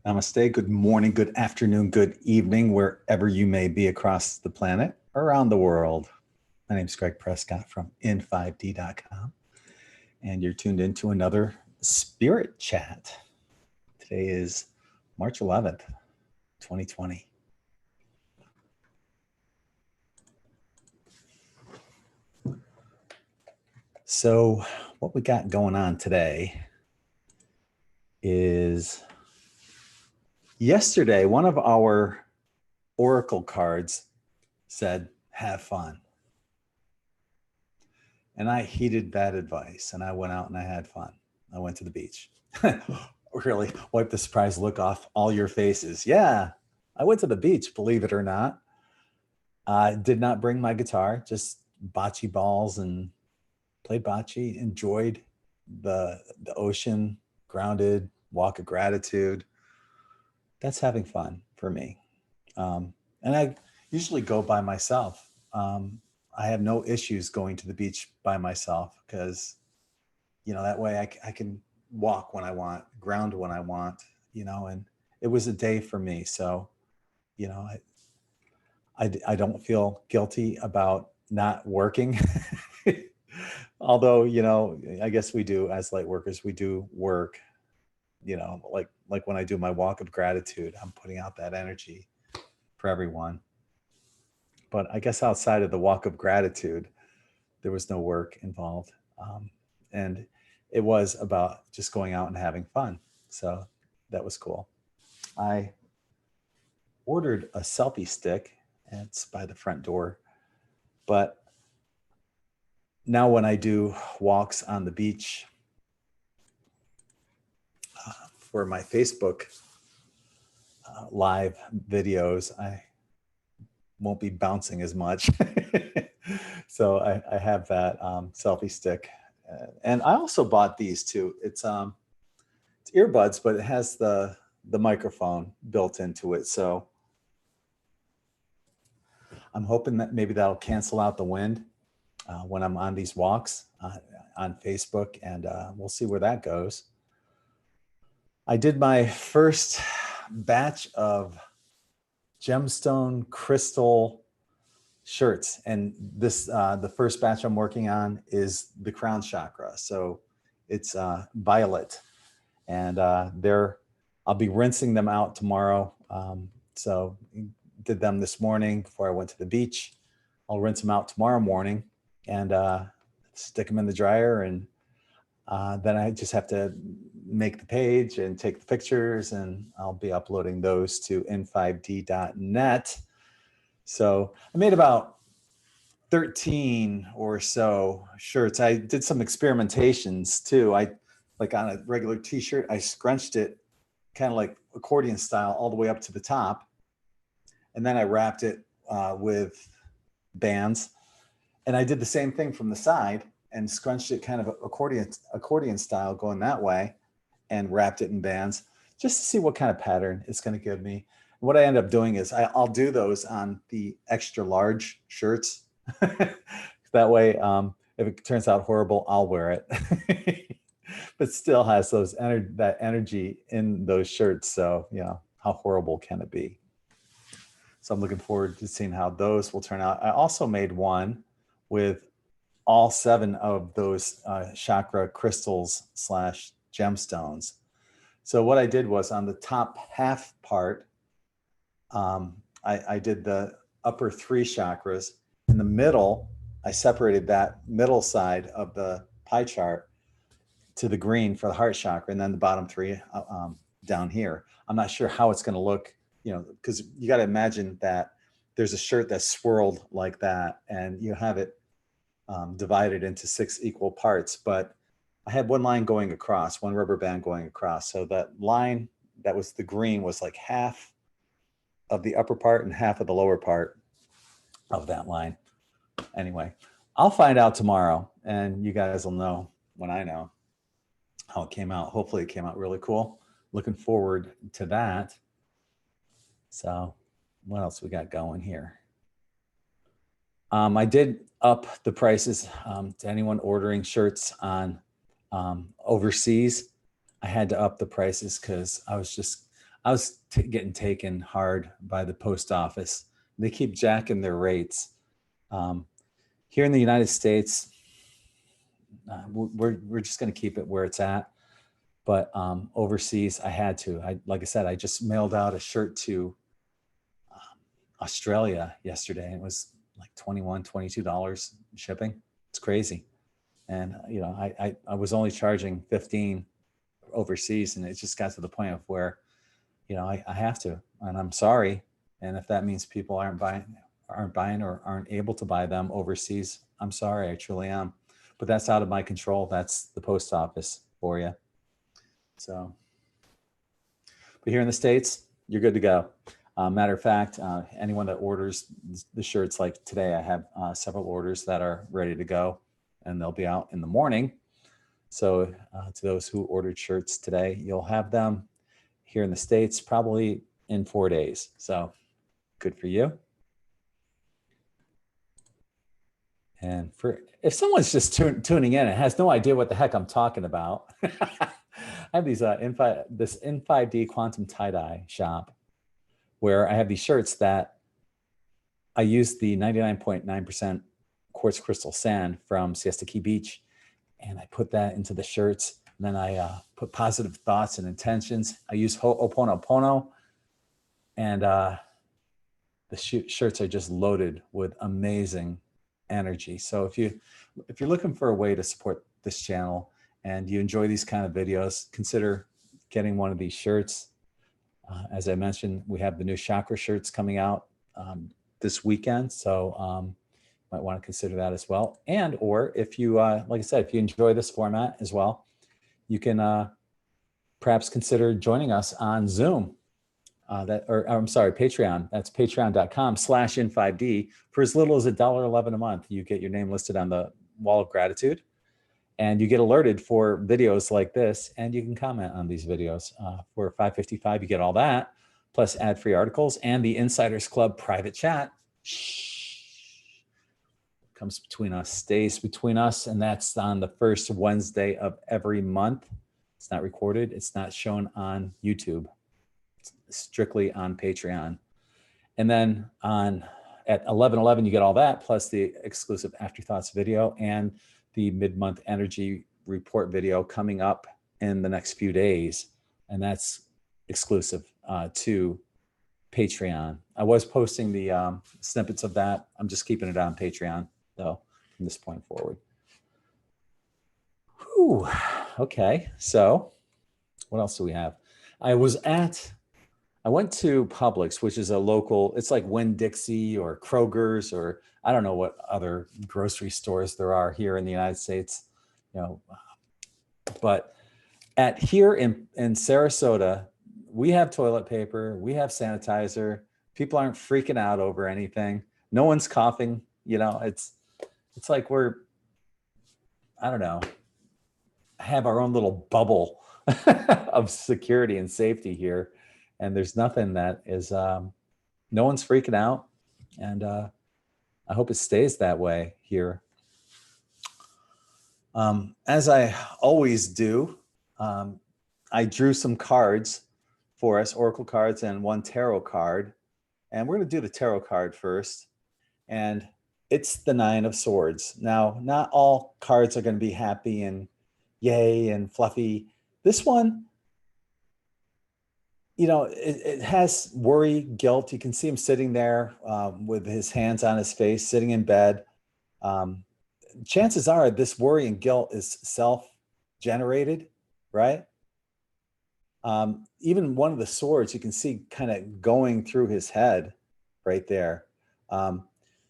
Namaste, good morning, good afternoon, good evening, wherever you may be across the planet, around the world. My name is Greg Prescott from in5d.com, and you're tuned into another Spirit Chat. Today is March 11th, 2020. So what we got going on today is yesterday, one of our oracle cards said, have fun. And I heeded that advice and I went out and I had fun. I went to the beach. Really wipe the surprised look off all your faces. Yeah, I went to the beach, believe it or not. I did not bring my guitar, just bocce balls and played bocce, enjoyed the ocean, grounded, walk of gratitude. That's having fun for me. And I usually go by myself. I have no issues going to the beach by myself because, that way I can walk when I want, ground when I want, and it was a day for me. So, I don't feel guilty about not working. Although, I guess we do as light workers, we do work, like when I do my walk of gratitude, I'm putting out that energy for everyone. But I guess outside of the walk of gratitude, there was no work involved. And it was about just going out and having fun. So that was cool. I ordered a selfie stick. And it's by the front door. But now when I do walks on the beach for my Facebook live videos, I won't be bouncing as much. So I have that selfie stick. And I also bought these too. It's earbuds, but it has the microphone built into it. So I'm hoping that maybe that'll cancel out the wind when I'm on these walks on Facebook, and we'll see where that goes. I did my first batch of gemstone crystal shirts, and this the first batch I'm working on is the crown chakra. So it's violet, and I'll be rinsing them out tomorrow. So did them this morning before I went to the beach. I'll rinse them out tomorrow morning and stick them in the dryer. And then I just have to make the page and take the pictures, and I'll be uploading those to in5d.net. So I made about 13 or so shirts. I did some experimentations too. Like on a regular t-shirt, I scrunched it kind of like accordion style all the way up to the top. And then I wrapped it with bands. And I did the same thing from the side and scrunched it kind of accordion style going that way and wrapped it in bands just to see what kind of pattern it's going to give me. And what I end up doing is I'll do those on the extra large shirts. That way, if it turns out horrible, I'll wear it. But still has that energy in those shirts. So, how horrible can it be? So I'm looking forward to seeing how those will turn out. I also made one with all 7 of those chakra crystals / gemstones. So what I did was on the top half part, I did the upper 3 chakras. In the middle, I separated that middle side of the pie chart to the green for the heart chakra, and then the bottom 3 down here. I'm not sure how it's going to look, because you got to imagine that there's a shirt that's swirled like that, and you have it divided into 6 equal parts. But I had one line going across, one rubber band going across. So that line that was the green was like half of the upper part and half of the lower part of that line. Anyway, I'll find out tomorrow, and you guys will know when I know how it came out. Hopefully it came out really cool. Looking forward to that. So what else we got going here? I did up the prices to anyone ordering shirts on overseas. I had to up the prices because I was getting taken hard by the post office. They keep jacking their rates. Here in the United States, we're just going to keep it where it's at. But overseas, I had to. Like I said, I just mailed out a shirt to Australia yesterday, and it was like $21, $22 shipping. It's crazy. And I was only charging 15 overseas, and it just got to the point of where I have to, and I'm sorry. And if that means people aren't buying or aren't able to buy them overseas, I'm sorry, I truly am. But that's out of my control. That's the post office for you. So, but here in the States, you're good to go. Matter of fact, anyone that orders the shirts, like today, I have several orders that are ready to go, and they'll be out in the morning. So to those who ordered shirts today, you'll have them here in the States probably in 4 days. So good for you. And if someone's just tuning in and has no idea what the heck I'm talking about, I have these this N5D quantum tie-dye shop where I have these shirts that I use the 99.9% quartz crystal sand from Siesta Key Beach, and I put that into the shirts. And then I put positive thoughts and intentions. I use Ho'oponopono, and the shirts are just loaded with amazing energy. So if you're looking for a way to support this channel and you enjoy these kind of videos, consider getting one of these shirts. As I mentioned, we have the new chakra shirts coming out this weekend, so might want to consider that as well. And or if you, like I said, if you enjoy this format as well, you can perhaps consider joining us on Zoom. I'm sorry, Patreon. That's patreon.com/in5d. For as little as $1.11 a month, you get your name listed on the wall of gratitude, and you get alerted for videos like this, and you can comment on these videos. For $5.55, you get all that, plus ad-free articles and the Insiders Club private chat. Comes between us, stays between us, and that's on the first Wednesday of every month. It's not recorded. It's not shown on YouTube. It's strictly on Patreon. And then at 11:11, you get all that, plus the exclusive Afterthoughts video and the mid-month energy report video coming up in the next few days. And that's exclusive to Patreon. I was posting the snippets of that. I'm just keeping it on Patreon, though, from this point forward. Whew. Okay, so what else do we have? I went to Publix, which is a local, it's like Winn-Dixie or Kroger's, or I don't know what other grocery stores there are here in the United States, but here in Sarasota, we have toilet paper, we have sanitizer. People aren't freaking out over anything. No one's coughing. It's like I don't know, have our own little bubble of security and safety here. And there's nothing that is, no one's freaking out. And I hope it stays that way here. As I always do, I drew some cards for us, oracle cards and one tarot card. And we're going to do the tarot card first. And it's the 9 of Swords. Now, not all cards are going to be happy and yay and fluffy. This one, it has worry, guilt. You can see him sitting there with his hands on his face, sitting in bed. Chances are this worry and guilt is self-generated, right? Even one of the swords, you can see kind of going through his head right there.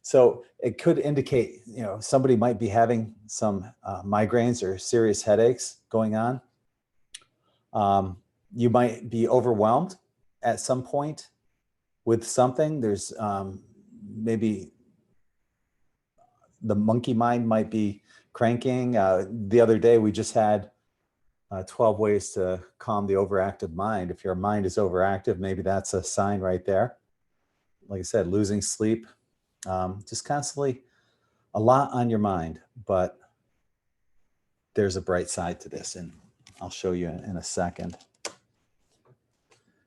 So it could indicate, somebody might be having some migraines or serious headaches going on. You might be overwhelmed at some point with something. There's maybe the monkey mind might be cranking. The other day, we just had 12 ways to calm the overactive mind. If your mind is overactive, maybe that's a sign right there. Like I said, losing sleep, just constantly a lot on your mind, but there's a bright side to this. And I'll show you in a second.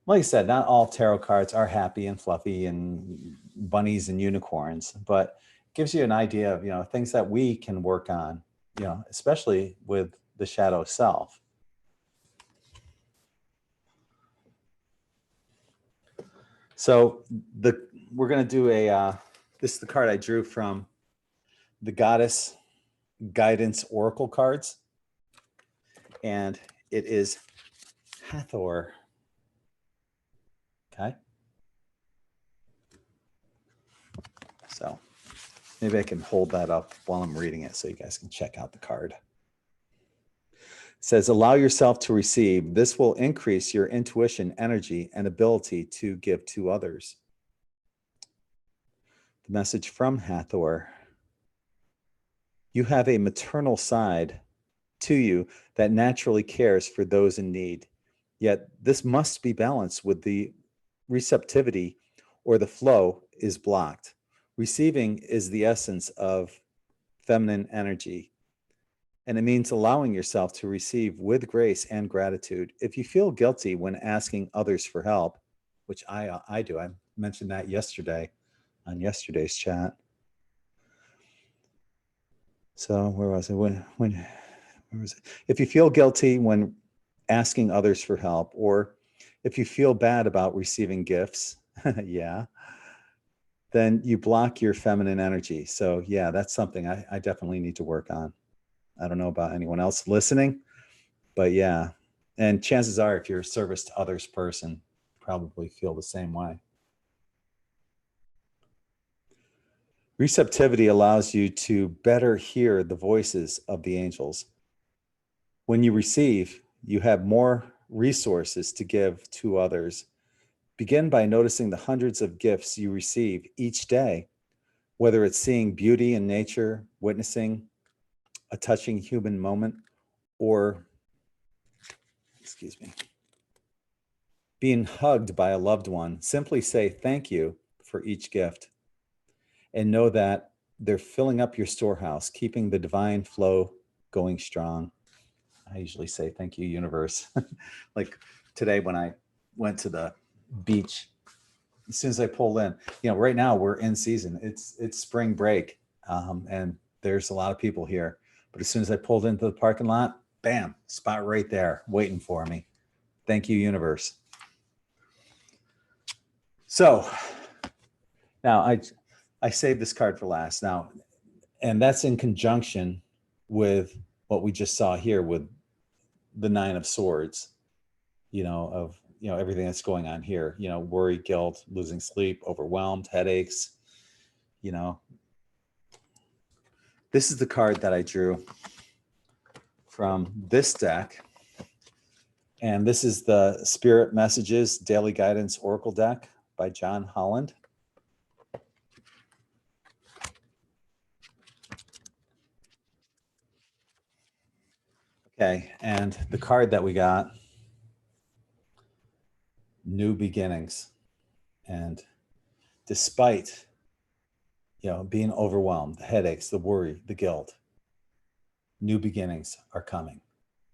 Like I said, not all tarot cards are happy and fluffy and bunnies and unicorns, but it gives you an idea of, things that we can work on, especially with the shadow self. So we're going to do this is the card I drew from the Goddess Guidance Oracle cards. And it is Hathor. Okay. So maybe I can hold that up while I'm reading it so you guys can check out the card. It says, allow yourself to receive. This will increase your intuition, energy, and ability to give to others. The message from Hathor. You have a maternal side to you that naturally cares for those in need. Yet this must be balanced with the receptivity, or the flow is blocked. Receiving is the essence of feminine energy, and it means allowing yourself to receive with grace and gratitude. If you feel guilty when asking others for help, which I do, I mentioned that yesterday on yesterday's chat. So where was it? Where was it? If you feel guilty when asking others for help, or if you feel bad about receiving gifts, yeah, then you block your feminine energy. So yeah, that's something I definitely need to work on. I don't know about anyone else listening, but yeah. And chances are, if you're a service to others person, probably feel the same way. Receptivity allows you to better hear the voices of the angels. When you receive, you have more resources to give to others. Begin by noticing the hundreds of gifts you receive each day, whether it's seeing beauty in nature, witnessing a touching human moment, or, being hugged by a loved one. Simply say thank you for each gift and know that they're filling up your storehouse, keeping the divine flow going strong. I usually say thank you, universe. Like today when I went to the beach, as soon as I pulled in, right now we're in season. It's spring break, and there's a lot of people here. But as soon as I pulled into the parking lot, bam, spot right there waiting for me. Thank you, universe. So now I saved this card for last now, and that's in conjunction with what we just saw here with the Nine of Swords, of everything that's going on here, worry, guilt, losing sleep, overwhelmed, headaches. This is the card that I drew from this deck, and this is the Spirit Messages Daily Guidance Oracle deck by John Holland. Okay, and the card that we got, New Beginnings. And despite, being overwhelmed, the headaches, the worry, the guilt, new beginnings are coming.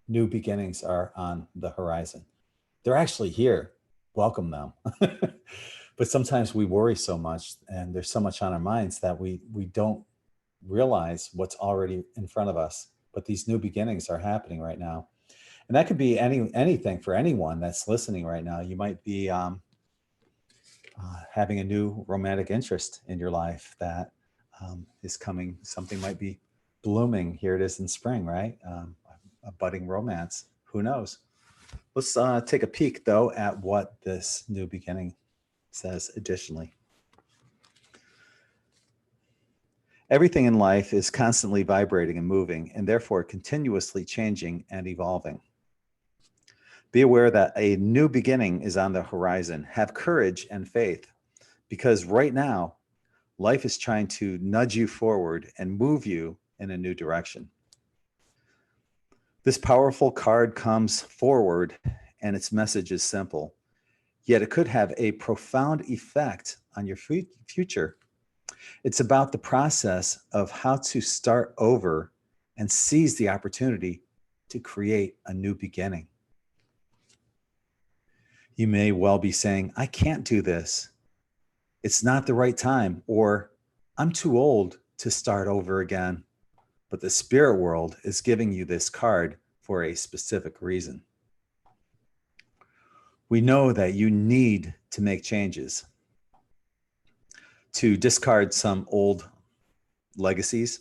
New beginnings are on the horizon. They're actually here. Welcome them. But sometimes we worry so much and there's so much on our minds that we don't realize what's already in front of us. But these new beginnings are happening right now. And that could be anything for anyone that's listening right now. You might be having a new romantic interest in your life that is coming. Something might be blooming. Here it is in spring, right? A budding romance. Who knows? Let's take a peek, though, at what this new beginning says additionally. Everything in life is constantly vibrating and moving, and therefore continuously changing and evolving. Be aware that a new beginning is on the horizon. Have courage and faith, because right now, life is trying to nudge you forward and move you in a new direction. This powerful card comes forward, and its message is simple, yet it could have a profound effect on your future. It's about the process of how to start over and seize the opportunity to create a new beginning. You may well be saying, I can't do this. It's not the right time, or I'm too old to start over again. But the spirit world is giving you this card for a specific reason. We know that you need to make changes, to discard some old legacies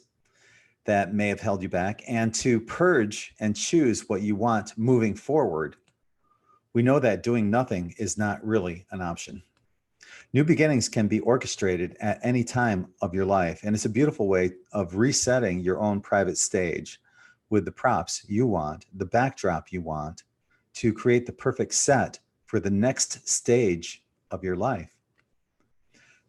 that may have held you back, and to purge and choose what you want moving forward. We know that doing nothing is not really an option. New beginnings can be orchestrated at any time of your life, and it's a beautiful way of resetting your own private stage with the props you want, the backdrop you want, to create the perfect set for the next stage of your life.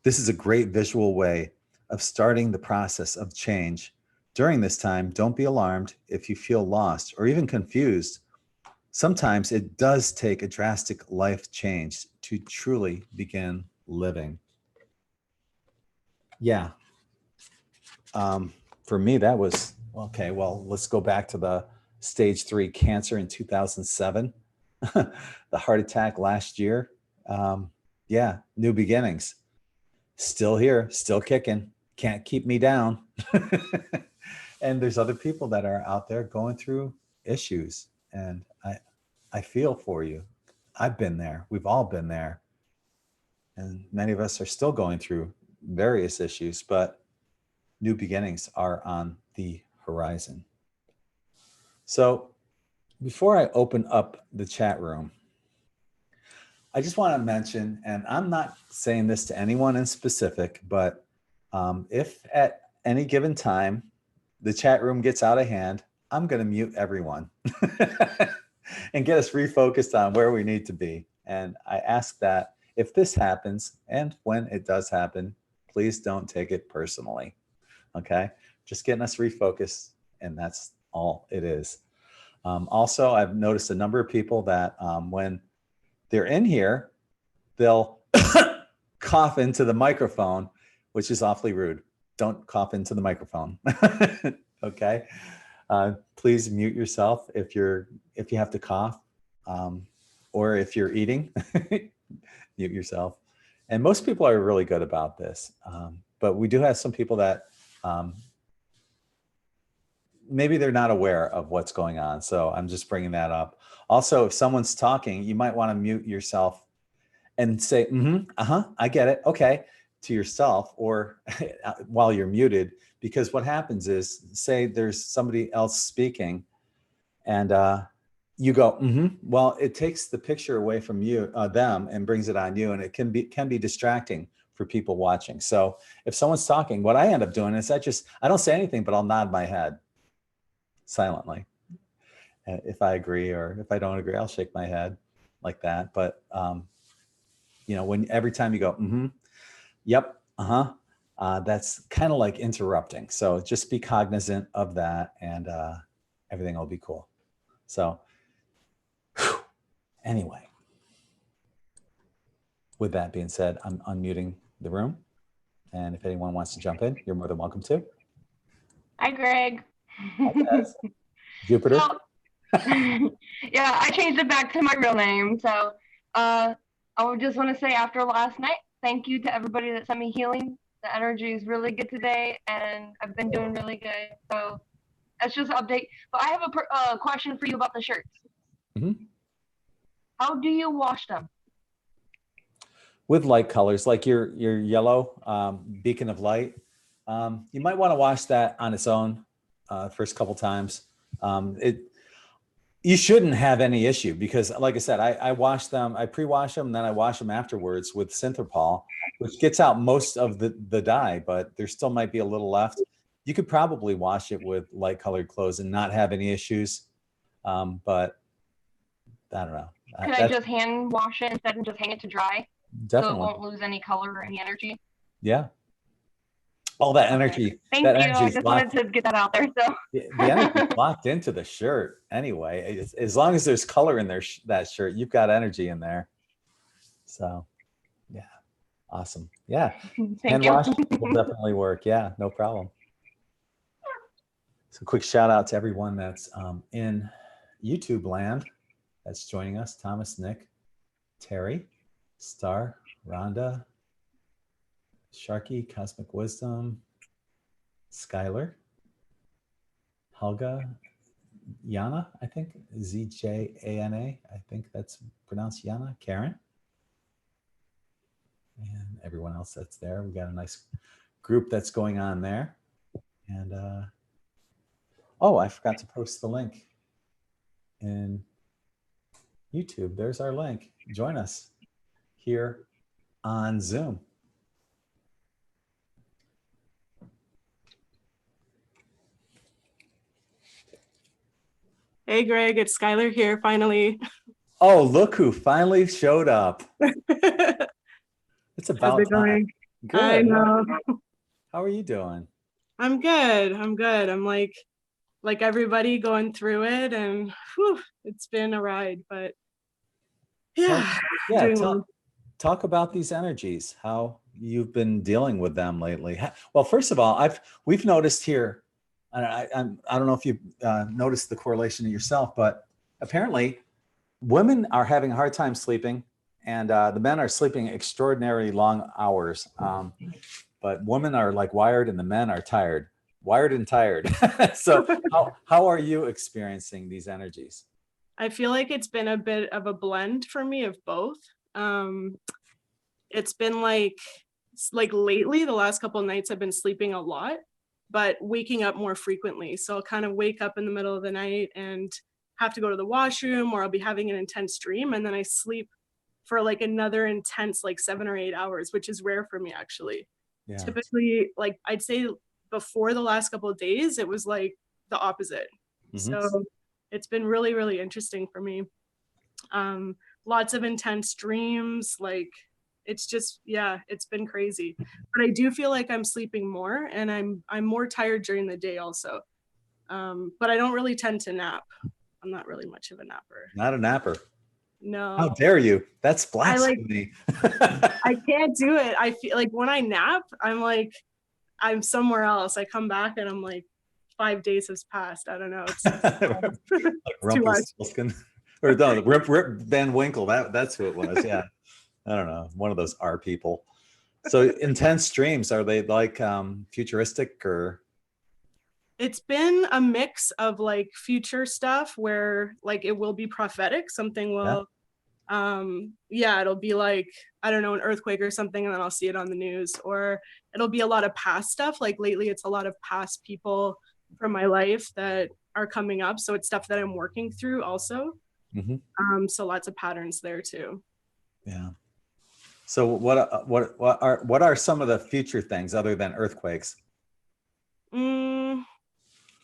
This is a great visual way of starting the process of change. During this time, don't be alarmed if you feel lost or even confused. Sometimes it does take a drastic life change to truly begin living. Yeah. For me, that was, okay, well, let's go back to the stage 3 cancer in 2007, the heart attack last year. Yeah, new beginnings. Still here, still kicking. Can't keep me down. And there's other people that are out there going through issues. And I feel for you. I've been there. We've all been there. And many of us are still going through various issues, but new beginnings are on the horizon. So before I open up the chat room, I just want to mention, and I'm not saying this to anyone in specific, but if at any given time the chat room gets out of hand, I'm going to mute everyone and get us refocused on where we need to be. And I ask that if this happens, and when it does happen, please don't take it personally. Okay? Just getting us refocused, and that's all it is. Also, I've noticed a number of people that when they're in here, they'll cough into the microphone, which is awfully rude. Don't cough into the microphone. Okay? Please mute yourself if you have to cough, or if you're eating, mute yourself. And most people are really good about this, but we do have some people that maybe they're not aware of what's going on. So I'm just bringing that up. Also, if someone's talking, you might want to mute yourself and say, I get it, okay, to yourself, or while you're muted, because what happens is, say there's somebody else speaking, and you go, well, it takes the picture away from you, them, and brings it on you, and it can be distracting for people watching. So if someone's talking, what I end up doing is I don't say anything, but I'll nod my head silently. If I agree, or if I don't agree, I'll shake my head like that. But when every time you go, yep, that's kind of like interrupting. So just be cognizant of that, and everything will be cool. So anyway, with that being said, I'm unmuting the room. And if anyone wants to jump in, you're more than welcome to. Hi, Greg. Hi, Jupiter. So, yeah, I changed it back to my real name. So I would just want to say, after last night, thank you to everybody that sent me healing. The energy is really good today, and I've been doing really good. So that's just an update. But I have a question for you about the shirts. How do you wash them? With light colors, like your yellow beacon of light. You might want to wash that on its own first couple times. You shouldn't have any issue, because like I said, I wash them, I pre-wash them, and then I wash them afterwards with Synthropol, which gets out most of the dye, but there still might be a little left. You could probably wash it with light colored clothes and not have any issues. But I don't know. Could I just hand wash it instead and just hang it to dry? Definitely. So it won't lose any color or any energy? Yeah. All that energy. Thank you. I just wanted to get that out there. So the energy locked into the shirt anyway. As long as there's color in there, that shirt, you've got energy in there. So, yeah, awesome. Yeah, hand wash will definitely work. Yeah, no problem. So, quick shout out to everyone that's in YouTube land that's joining us. Thomas, Nick, Terry, Star, Rhonda, Sharky, Cosmic Wisdom, Skylar, Helga, Yana, I think, ZJANA, I think that's pronounced Yana, Karen, and everyone else that's there. We got a nice group that's going on there. And oh, I forgot to post the link in YouTube. There's our link. Join us here on Zoom. Hey Greg, it's Skylar here finally. Oh, look who finally showed up. It's about How's it time. going? Good. I know. How are you doing? I'm good. I'm like everybody going through it, and whew, it's been a ride, but yeah, doing well. Talk about these energies, how you've been dealing with them lately. Well, first of all, we've noticed here, and I don't know if you've noticed the correlation yourself, but apparently women are having a hard time sleeping, and the men are sleeping extraordinarily long hours. But women are like wired and the men are tired, wired and tired. So how are you experiencing these energies? I feel like it's been a bit of a blend for me of both. It's been like lately, the last couple of nights I've been sleeping a lot, but waking up more frequently. So I'll kind of wake up in the middle of the night and have to go to the washroom, or I'll be having an intense dream, and then I sleep for like another intense 7 or 8 hours, which is rare for me actually. Yeah. Typically, I'd say before the last couple of days, it was like the opposite. Mm-hmm. So it's been really, really interesting for me. Lots of intense dreams, it's just, yeah, it's been crazy. But I do feel like I'm sleeping more, and I'm more tired during the day also. But I don't really tend to nap. I'm not really much of a napper. Not a napper. No. How dare you? That's blasphemy. I can't do it. I feel like when I nap, I'm somewhere else. I come back and I'm like, 5 days has passed. I don't know. It's too much. Or no, Rip Van Winkle. That's who it was. Yeah. I don't know. One of those R people. So intense dreams, are they like futuristic or? It's been a mix of future stuff where it will be prophetic. Something will, it'll be I don't know, an earthquake or something, and then I'll see it on the news. Or it'll be a lot of past stuff. Lately, it's a lot of past people from my life that are coming up. So it's stuff that I'm working through also. Mm-hmm. So lots of patterns there too. Yeah. So what are some of the future things other than earthquakes?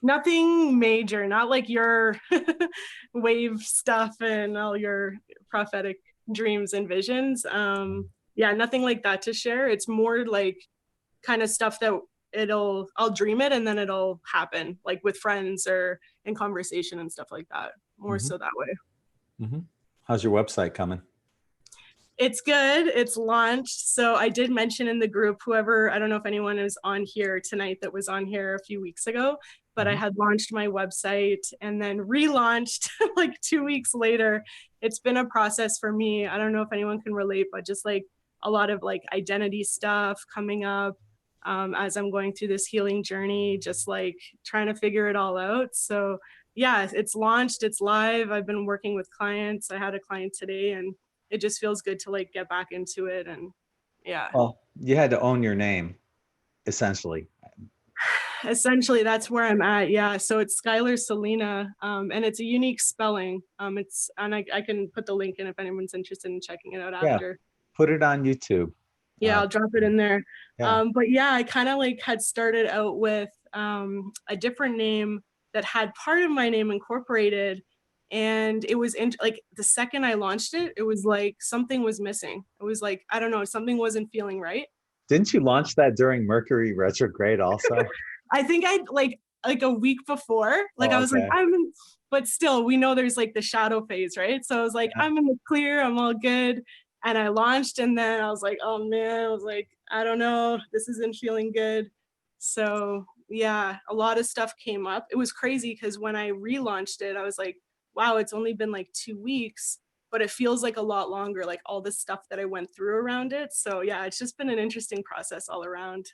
Nothing major, not like your wave stuff and all your prophetic dreams and visions. Nothing like that to share. It's more kind of stuff that I'll dream it and then it'll happen, with friends or in conversation and stuff like that. More so that way. Mm-hmm. How's your website coming? It's good. It's launched. So I did mention in the group, whoever, I don't know if anyone is on here tonight that was on here a few weeks ago, but I had launched my website and then relaunched 2 weeks later. It's been a process for me. I don't know if anyone can relate, but just a lot of identity stuff coming up as I'm going through this healing journey, just trying to figure it all out. So yeah, it's launched, it's live. I've been working with clients. I had a client today, and it just feels good to get back into it. And yeah. Well, you had to own your name, essentially. Essentially, that's where I'm at. Yeah. So it's Skylar Selena, and it's a unique spelling. And I can put the link in if anyone's interested in checking it out after. Yeah. Put it on YouTube. Yeah, I'll drop it in there. Yeah. But yeah, I kind of had started out with a different name that had part of my name incorporated. And it was the second I launched it, it was something was missing. It was I don't know, something wasn't feeling right. Didn't you launch that during Mercury retrograde also? I think I'd a week before, I was but still, we know there's the shadow phase, right? So I was I'm in the clear, I'm all good. And I launched, and then I was oh man, I was I don't know, this isn't feeling good. So yeah, a lot of stuff came up. It was crazy because when I relaunched it, I was wow, it's only been like 2 weeks, but it feels like a lot longer, like all the stuff that I went through around it. So yeah, it's just been an interesting process all around.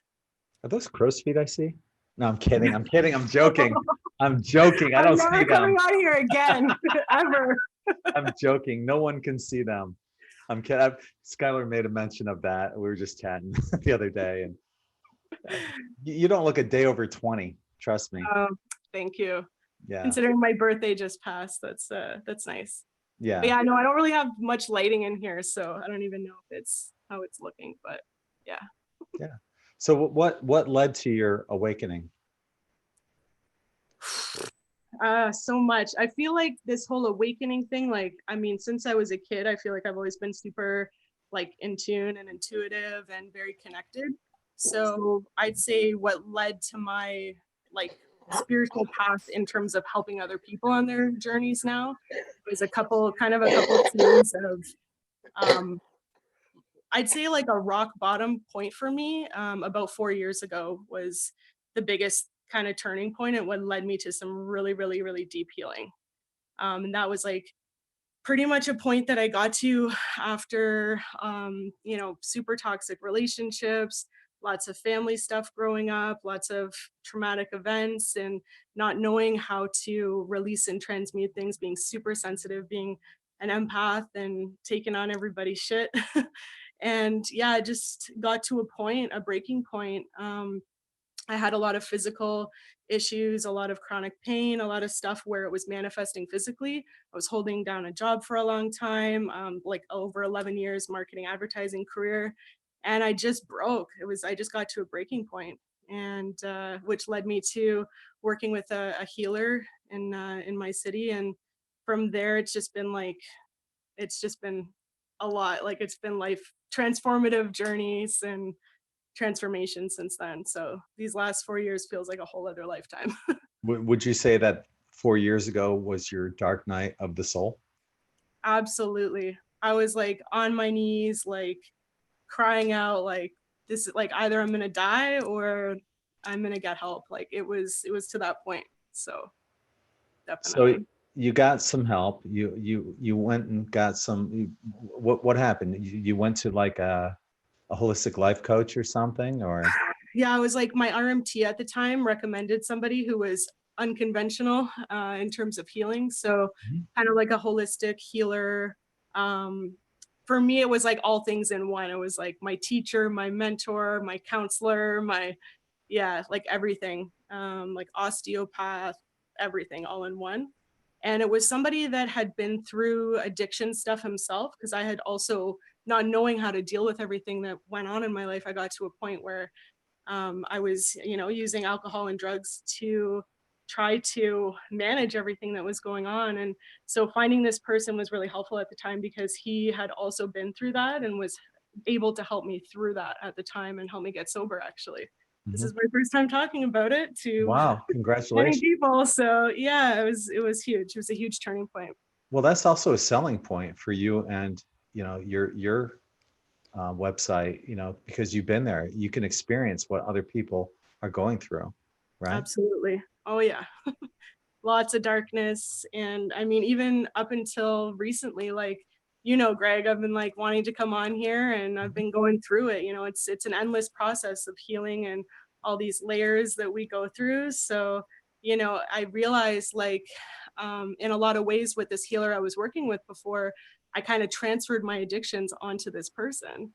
Are those crow's feet I see? No, I'm kidding. I'm kidding. I'm joking. I'm joking. I I'm don't never see coming them. out here again, ever. I'm joking. No one can see them. I'm kidding. Skylar made a mention of that. We were just chatting the other day, and you don't look a day over 20. Trust me. Thank you. Yeah. Considering my birthday just passed, that's nice. Yeah. But yeah, no, I don't really have much lighting in here, so I don't even know if it's how it's looking, but yeah. Yeah. So what led to your awakening? So much. I feel like this whole awakening thing, like, I mean, since I was a kid, I feel like I've always been super like in tune and intuitive and very connected. So I'd say what led to my like spiritual path in terms of helping other people on their journeys now is a couple series of I'd say like a rock bottom point for me about 4 years ago was the biggest kind of turning point and what led me to some really, really, really deep healing. And that was like pretty much a point that I got to after, super toxic relationships, lots of family stuff growing up, lots of traumatic events, and not knowing how to release and transmute things, being super sensitive, being an empath and taking on everybody's shit. And yeah, I just got to a breaking point. I had a lot of physical issues, a lot of chronic pain, a lot of stuff where it was manifesting physically. I was holding down a job for a long time, like over 11 years marketing advertising career. And I just broke. I just got to a breaking point, and which led me to working with a healer in my city. And from there, it's just been a lot. Like it's been life transformative journeys and transformation since then. So these last 4 years feels like a whole other lifetime. Would you say that 4 years ago was your dark night of the soul? Absolutely. I was like on my knees, like crying out, like this is like either I'm gonna die or I'm gonna get help. Like it was to that point. So So definitely. you got some help. You went and got some. What happened? You went to like a holistic life coach or something, or? Yeah, I was like my RMT at the time recommended somebody who was unconventional in terms of healing. So kind of like a holistic healer. For me, it was like all things in one. It was like my teacher, my mentor, my counselor, like everything, like osteopath, everything all in one. And it was somebody that had been through addiction stuff himself, because I had also, not knowing how to deal with everything that went on in my life, I got to a point where I was, using alcohol and drugs to try to manage everything that was going on. And so finding this person was really helpful at the time because he had also been through that and was able to help me through that at the time and help me get sober, actually. This is my first time talking about it to Wow, many congratulations. people. So yeah, it was huge. It was a huge turning point. Well, that's also a selling point for you and your website, because you've been there. You can experience what other people are going through, right? Absolutely. Oh yeah. Lots of darkness. And I mean, even up until recently, like, Greg, I've been like wanting to come on here and I've been going through it. It's an endless process of healing and all these layers that we go through. So, I realized like in a lot of ways with this healer I was working with before, I kind of transferred my addictions onto this person.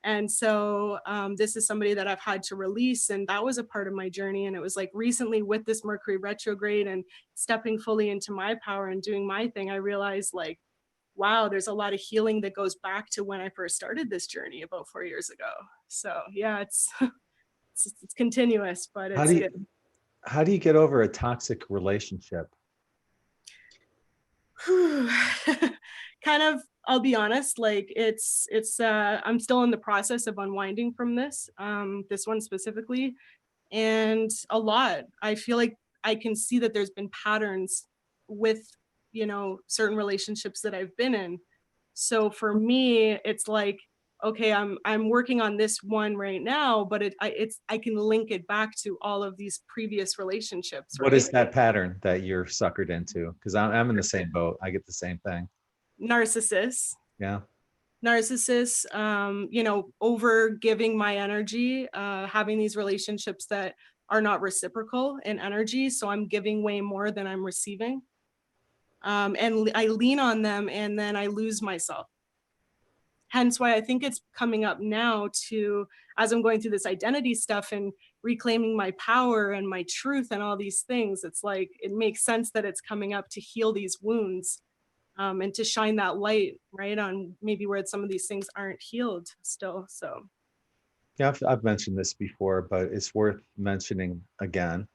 And so this is somebody that I've had to release. And that was a part of my journey. And it was like recently with this Mercury retrograde and stepping fully into my power and doing my thing, I realized like, wow, there's a lot of healing that goes back to when I first started this journey about 4 years ago. So yeah, it's it's continuous, but How it's do you good. how do you get over a toxic relationship? Kind of, I'll be honest, like it's I'm still in the process of unwinding from this one specifically, and a lot I feel like I can see that there's been patterns with certain relationships that I've been in. So for me it's like okay, I'm working on this one right now, but I can link it back to all of these previous relationships, What right? is that pattern that you're suckered into? Because I'm in the same boat. I get the same thing. Narcissists. Yeah. Narcissists, you know, over giving my energy, having these relationships that are not reciprocal in energy. So I'm giving way more than I'm receiving. And I lean on them and then I lose myself. Hence why I think it's coming up now to, as I'm going through this identity stuff and reclaiming my power and my truth and all these things, it's like, it makes sense that it's coming up to heal these wounds, and to shine that light, right, on maybe where some of these things aren't healed still. So Yeah, I've mentioned this before, but it's worth mentioning again.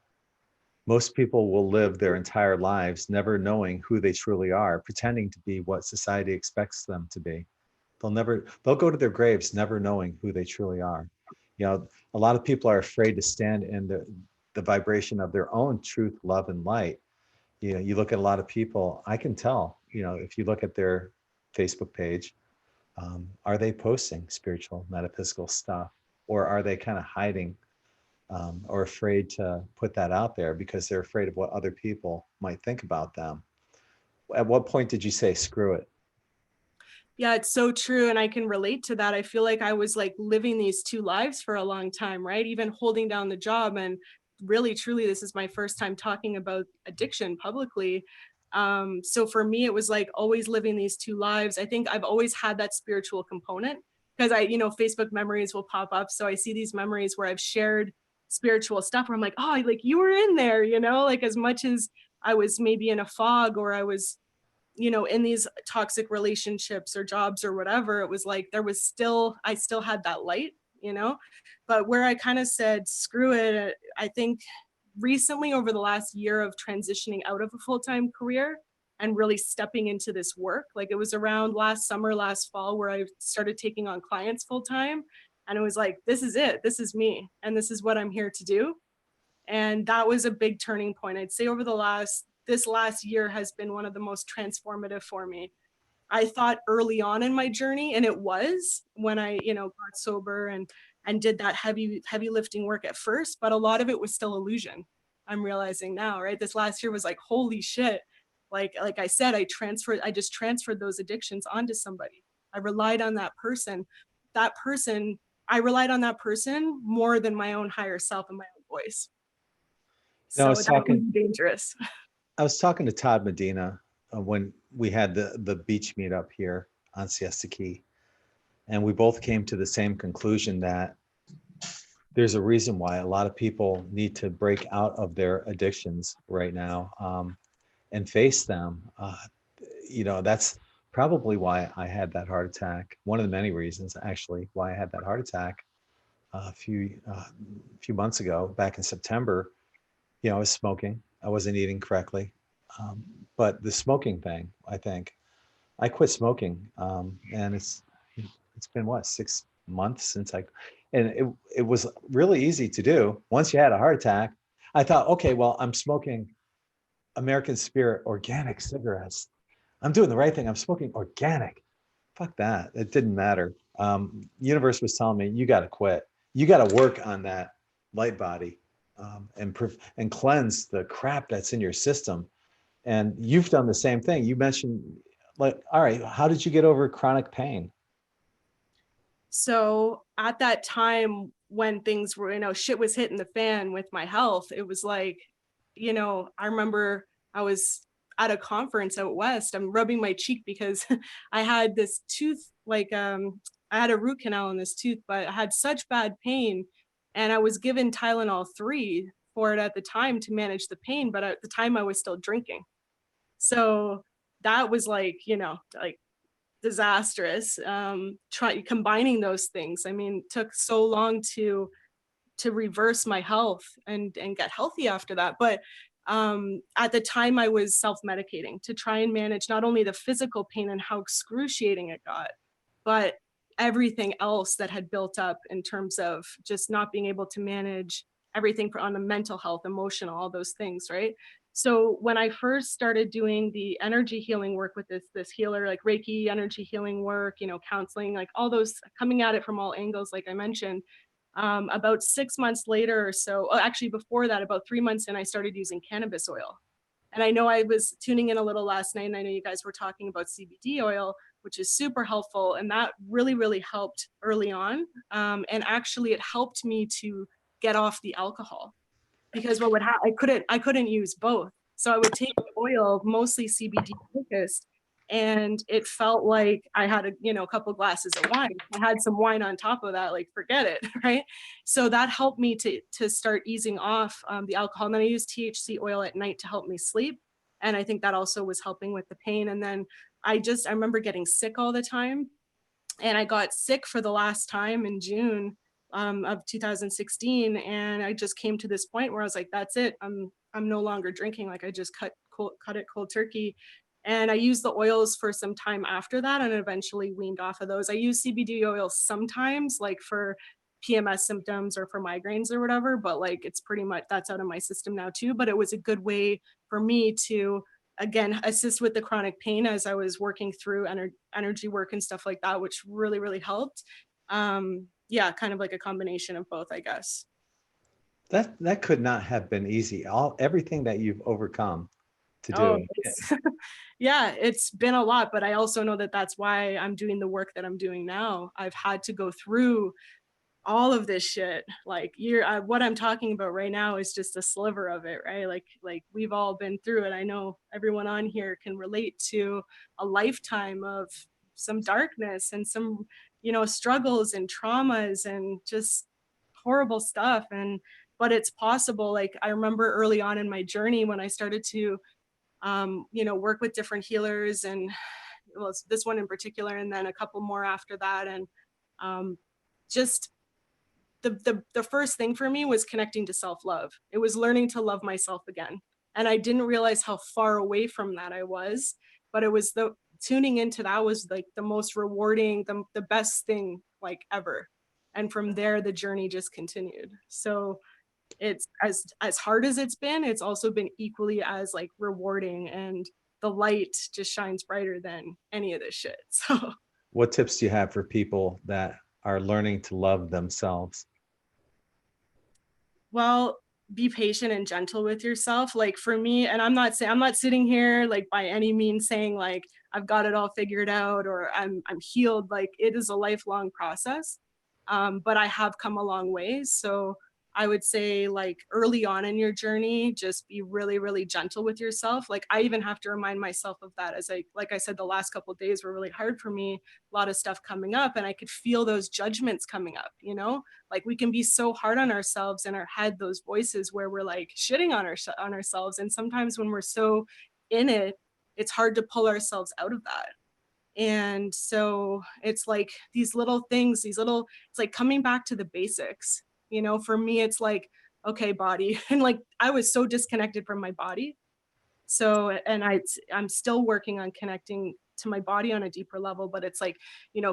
Most people will live their entire lives never knowing who they truly are, pretending to be what society expects them to be. They'll go to their graves never knowing who they truly are. You know, a lot of people are afraid to stand in the vibration of their own truth, love, and light. You know, you look at a lot of people, I can tell, you know, if you look at their Facebook page, are they posting spiritual, metaphysical stuff? Or are they kind of hiding, or afraid to put that out there because they're afraid of what other people might think about them? At what point did you say, screw it? yeah, it's so true. And I can relate to that. I feel like I was like living these two lives for a long time, right? Even holding down the job. And really, truly, this is my first time talking about addiction publicly. So for me, it was like always living these two lives. I think I've always had that spiritual component because you know, Facebook memories will pop up. So I see these memories where I've shared spiritual stuff where I'm like, oh, like you were in there, you know, like as much as I was maybe in a fog or I was, you know, in these toxic relationships or jobs or whatever, it was like I still had that light, you know. But where I kind of said screw it, I think recently over the last year of transitioning out of a full-time career and really stepping into this work, like it was around last summer, last fall, where I started taking on clients full-time, and it was like, this is it, this is me, and this is what I'm here to do. And that was a big turning point. I'd say over this last year has been one of the most transformative for me. I thought early on in my journey, and it was when I, you know, got sober and did that heavy lifting work at first, but a lot of it was still illusion. I'm realizing now, right? This last year was like, holy shit. Like I said, I just transferred those addictions onto somebody. I relied on that person. That person, I relied on that person more than my own higher self and my own voice. Now, So that was dangerous. I was talking to Todd Medina when we had the beach meetup here on Siesta Key, and we both came to the same conclusion that there's a reason why a lot of people need to break out of their addictions right now, and face them. You know, that's probably why I had that heart attack. One of the many reasons, actually, why I had that heart attack a few months ago, back in September. You know, I was smoking. I wasn't eating correctly. But the smoking thing, I think, I quit smoking, and it's been what, 6 months since and it was really easy to do. Once you had a heart attack, I thought, okay, well, I'm smoking American Spirit organic cigarettes. I'm doing the right thing. I'm smoking organic. Fuck that. It didn't matter. Universe was telling me, you got to quit. You got to work on that light body, and cleanse the crap that's in your system. And you've done the same thing. You mentioned, like, all right, how did you get over chronic pain? So at that time when things were, you know, shit was hitting the fan with my health, it was like, you know, I remember I was at a conference out west. I'm rubbing my cheek because I had this tooth, like I had a root canal in this tooth, but I had such bad pain. And I was given Tylenol 3 for it at the time to manage the pain, but at the time I was still drinking. So that was like, you know, like disastrous. Combining those things, I mean, took so long to reverse my health and get healthy after that. But at the time I was self-medicating to try and manage not only the physical pain and how excruciating it got, but everything else that had built up in terms of just not being able to manage everything on the mental health, emotional, all those things, right? So when I first started doing the energy healing work with this healer, like Reiki energy healing work, counseling, like all those, coming at it from all angles, like I mentioned, about 6 months later or so, actually before that, about 3 months in, I started using cannabis oil. And I know I was tuning in a little last night, and I know you guys were talking about CBD oil, which is super helpful. And that really, really helped early on. And actually it helped me to get off the alcohol, because what would happen, I couldn't use both. So I would take the oil, mostly CBD focused, and it felt like I had a couple glasses of wine. I had some wine on top of that, like forget it, right? So that helped me to start easing off the alcohol. And then I used THC oil at night to help me sleep, and I think that also was helping with the pain. And then I remember getting sick all the time, and I got sick for the last time in June of 2016, and I just came to this point where I was like, "That's it. I'm no longer drinking. Like I just cut it cold turkey." And I used the oils for some time after that, and eventually weaned off of those. I use CBD oils sometimes, like for PMS symptoms or for migraines or whatever, but like it's pretty much, that's out of my system now too. But it was a good way for me to, again, assist with the chronic pain as I was working through energy work and stuff like that, which really, really helped. Yeah, kind of like a combination of both, I guess. That could not have been easy. Everything that you've overcome to Oh, do. yeah, it's been a lot, but I also know that that's why I'm doing the work that I'm doing now. I've had to go through all of this shit. Like what I'm talking about right now is just a sliver of it, right? Like we've all been through it. I know everyone on here can relate to a lifetime of some darkness and some struggles and traumas and just horrible stuff. But it's possible. Like I remember early on in my journey when I started to work with different healers, and well, this one in particular, and then a couple more after that. And just the first thing for me was connecting to self-love. It was learning to love myself again. And I didn't realize how far away from that I was, but it was the tuning into that was like the most rewarding, the best thing like ever. And from there, the journey just continued. So it's as hard as it's been, it's also been equally as like rewarding, and the light just shines brighter than any of this shit. So What tips do you have for people that are learning to love themselves? well, be patient and gentle with yourself. Like for me, and I'm not sitting here like by any means saying like I've got it all figured out or I'm healed. Like it is a lifelong process. But I have come a long ways. So I would say like early on in your journey, just be really, really gentle with yourself. Like I even have to remind myself of that, as like I said, the last couple of days were really hard for me, a lot of stuff coming up, and I could feel those judgments coming up, like we can be so hard on ourselves in our head, those voices where we're like shitting on ourselves. And sometimes when we're so in it, it's hard to pull ourselves out of that. And so it's like these little things, it's like coming back to the basics. For me, it's like, okay, body. And like I was so disconnected from my body. So, and I'm still working on connecting to my body on a deeper level, but it's like,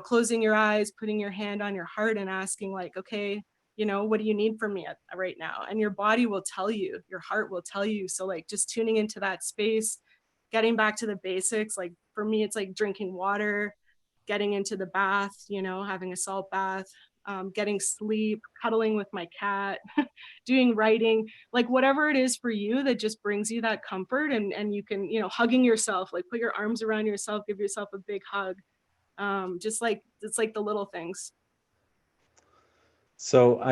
closing your eyes, putting your hand on your heart and asking like, okay, what do you need from me right now? And your body will tell you, your heart will tell you. So like just tuning into that space, getting back to the basics. Like for me, it's like drinking water, getting into the bath, having a salt bath, getting sleep, cuddling with my cat, doing writing, like whatever it is for you that just brings you that comfort. And you can, hugging yourself, like put your arms around yourself, give yourself a big hug. Just like, it's like the little things. So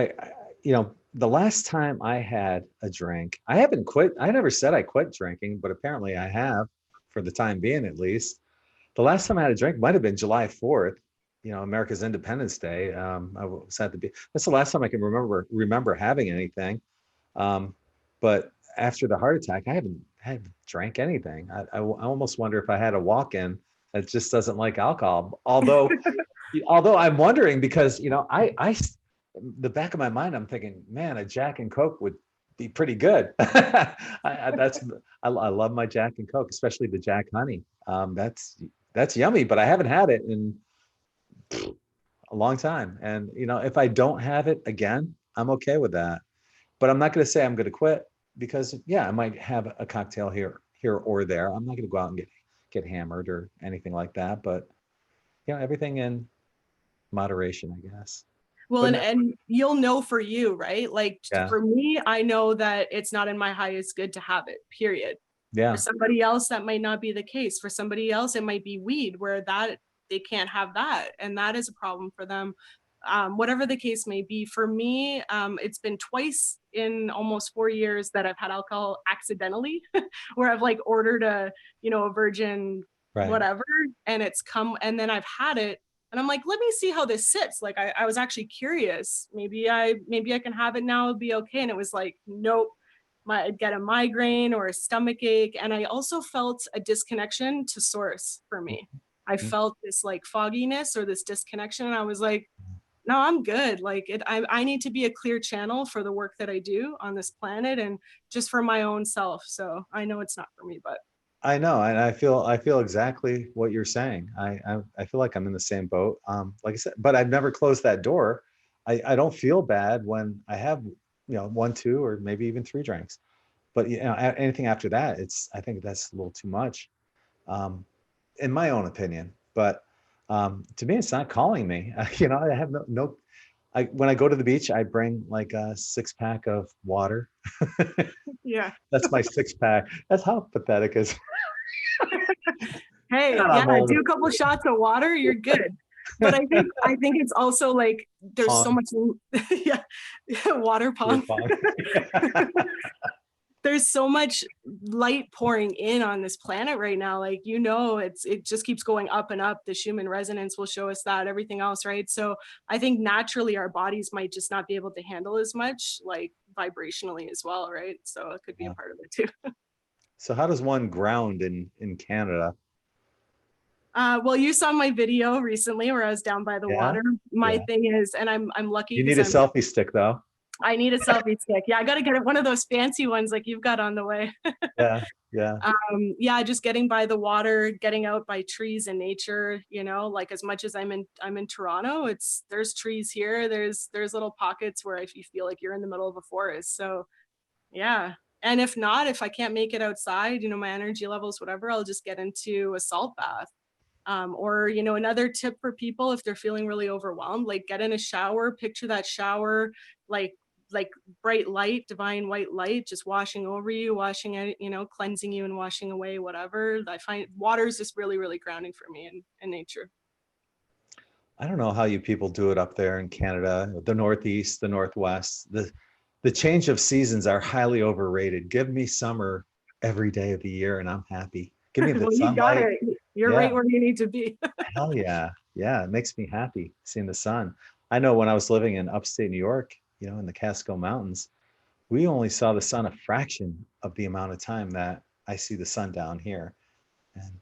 the last time I had a drink, I haven't quit. I never said I quit drinking, but apparently I have, for the time being at least. The last time I had a drink might have been July 4th, America's Independence Day. I was at that's the last time I can remember having anything. But after the heart attack, I haven't drank anything. I almost wonder if I had a walk-in that just doesn't like alcohol. Although I'm wondering because, the back of my mind, I'm thinking, man, a Jack and Coke would be pretty good. I love my Jack and Coke, especially the Jack Honey. That's yummy, but I haven't had it in a long time. And if I don't have it again, I'm okay with that. But I'm not going to say I'm going to quit. because yeah, I might have a cocktail here or there. I'm not going to go out and get hammered or anything like that, but everything in moderation, I guess. Well, But and you'll know for you, right? Like yeah, for me, I know that it's not in my highest good to have it, period. For yeah, somebody else, that might not be the case. For somebody else, it might be weed, where that they can't have that, and that is a problem for them. Whatever the case may be, for me, it's been twice in almost 4 years that I've had alcohol accidentally, where I've like ordered a virgin right. whatever, and it's come, and then I've had it, and I'm like, let me see how this sits. Like I was actually curious. Maybe I can have it now, it'll be okay. And it was like, nope. I'd get a migraine or a stomach ache. And I also felt a disconnection to source for me. I Mhm. felt this like fogginess or this disconnection. And I was like, no, I'm good. Like I need to be a clear channel for the work that I do on this planet and just for my own self. So I know it's not for me, but I know, and I feel exactly what you're saying. I feel like I'm in the same boat. Like I said, but I've never closed that door. I don't feel bad when I have one, two, or maybe even three drinks. But anything after that, I think that's a little too much, um, in my own opinion. But to me, it's not calling me. I have no. When I go to the beach, I bring like a 6-pack of water. yeah. That's my 6-pack. That's how pathetic is. Hey, God, yeah, I'm old. do a couple shots of water, you're good. But I think it's also like there's so Pong, much yeah, water beer pong. pong. There's so much light pouring in on this planet right now. Like, it just keeps going up and up. The Schumann resonance will show us that, everything else, right? So I think naturally our bodies might just not be able to handle as much, like vibrationally as well, right? So it could be a Yeah. part of it too. So how does one ground in Canada? Well, you saw my video recently where I was down by the Yeah, water. My yeah. thing is, and I'm lucky You because need a selfie stick though. I need a selfie stick. Yeah, I got to get one of those fancy ones like you've got on the way. Yeah, yeah. Yeah, just getting by the water, getting out by trees and nature, like as much as I'm in Toronto, there's trees here, there's little pockets where if you feel like you're in the middle of a forest. So yeah. And if I can't make it outside, my energy levels, whatever, I'll just get into a salt bath. Or another tip for people, if they're feeling really overwhelmed, like get in a shower, picture that shower like like bright light, divine white light, just washing over you, washing out, cleansing you and washing away whatever. I find water is just really, really grounding for me in nature. I don't know how you people do it up there in Canada, the Northeast, the Northwest. The change of seasons are highly overrated. Give me summer every day of the year and I'm happy. Give me the Well, you got sunlight. it. You're Yeah, right where you need to be. hell yeah. Yeah, it makes me happy seeing the sun. I know when I was living in upstate New York, in the Catskill Mountains, we only saw the sun a fraction of the amount of time that I see the sun down here. And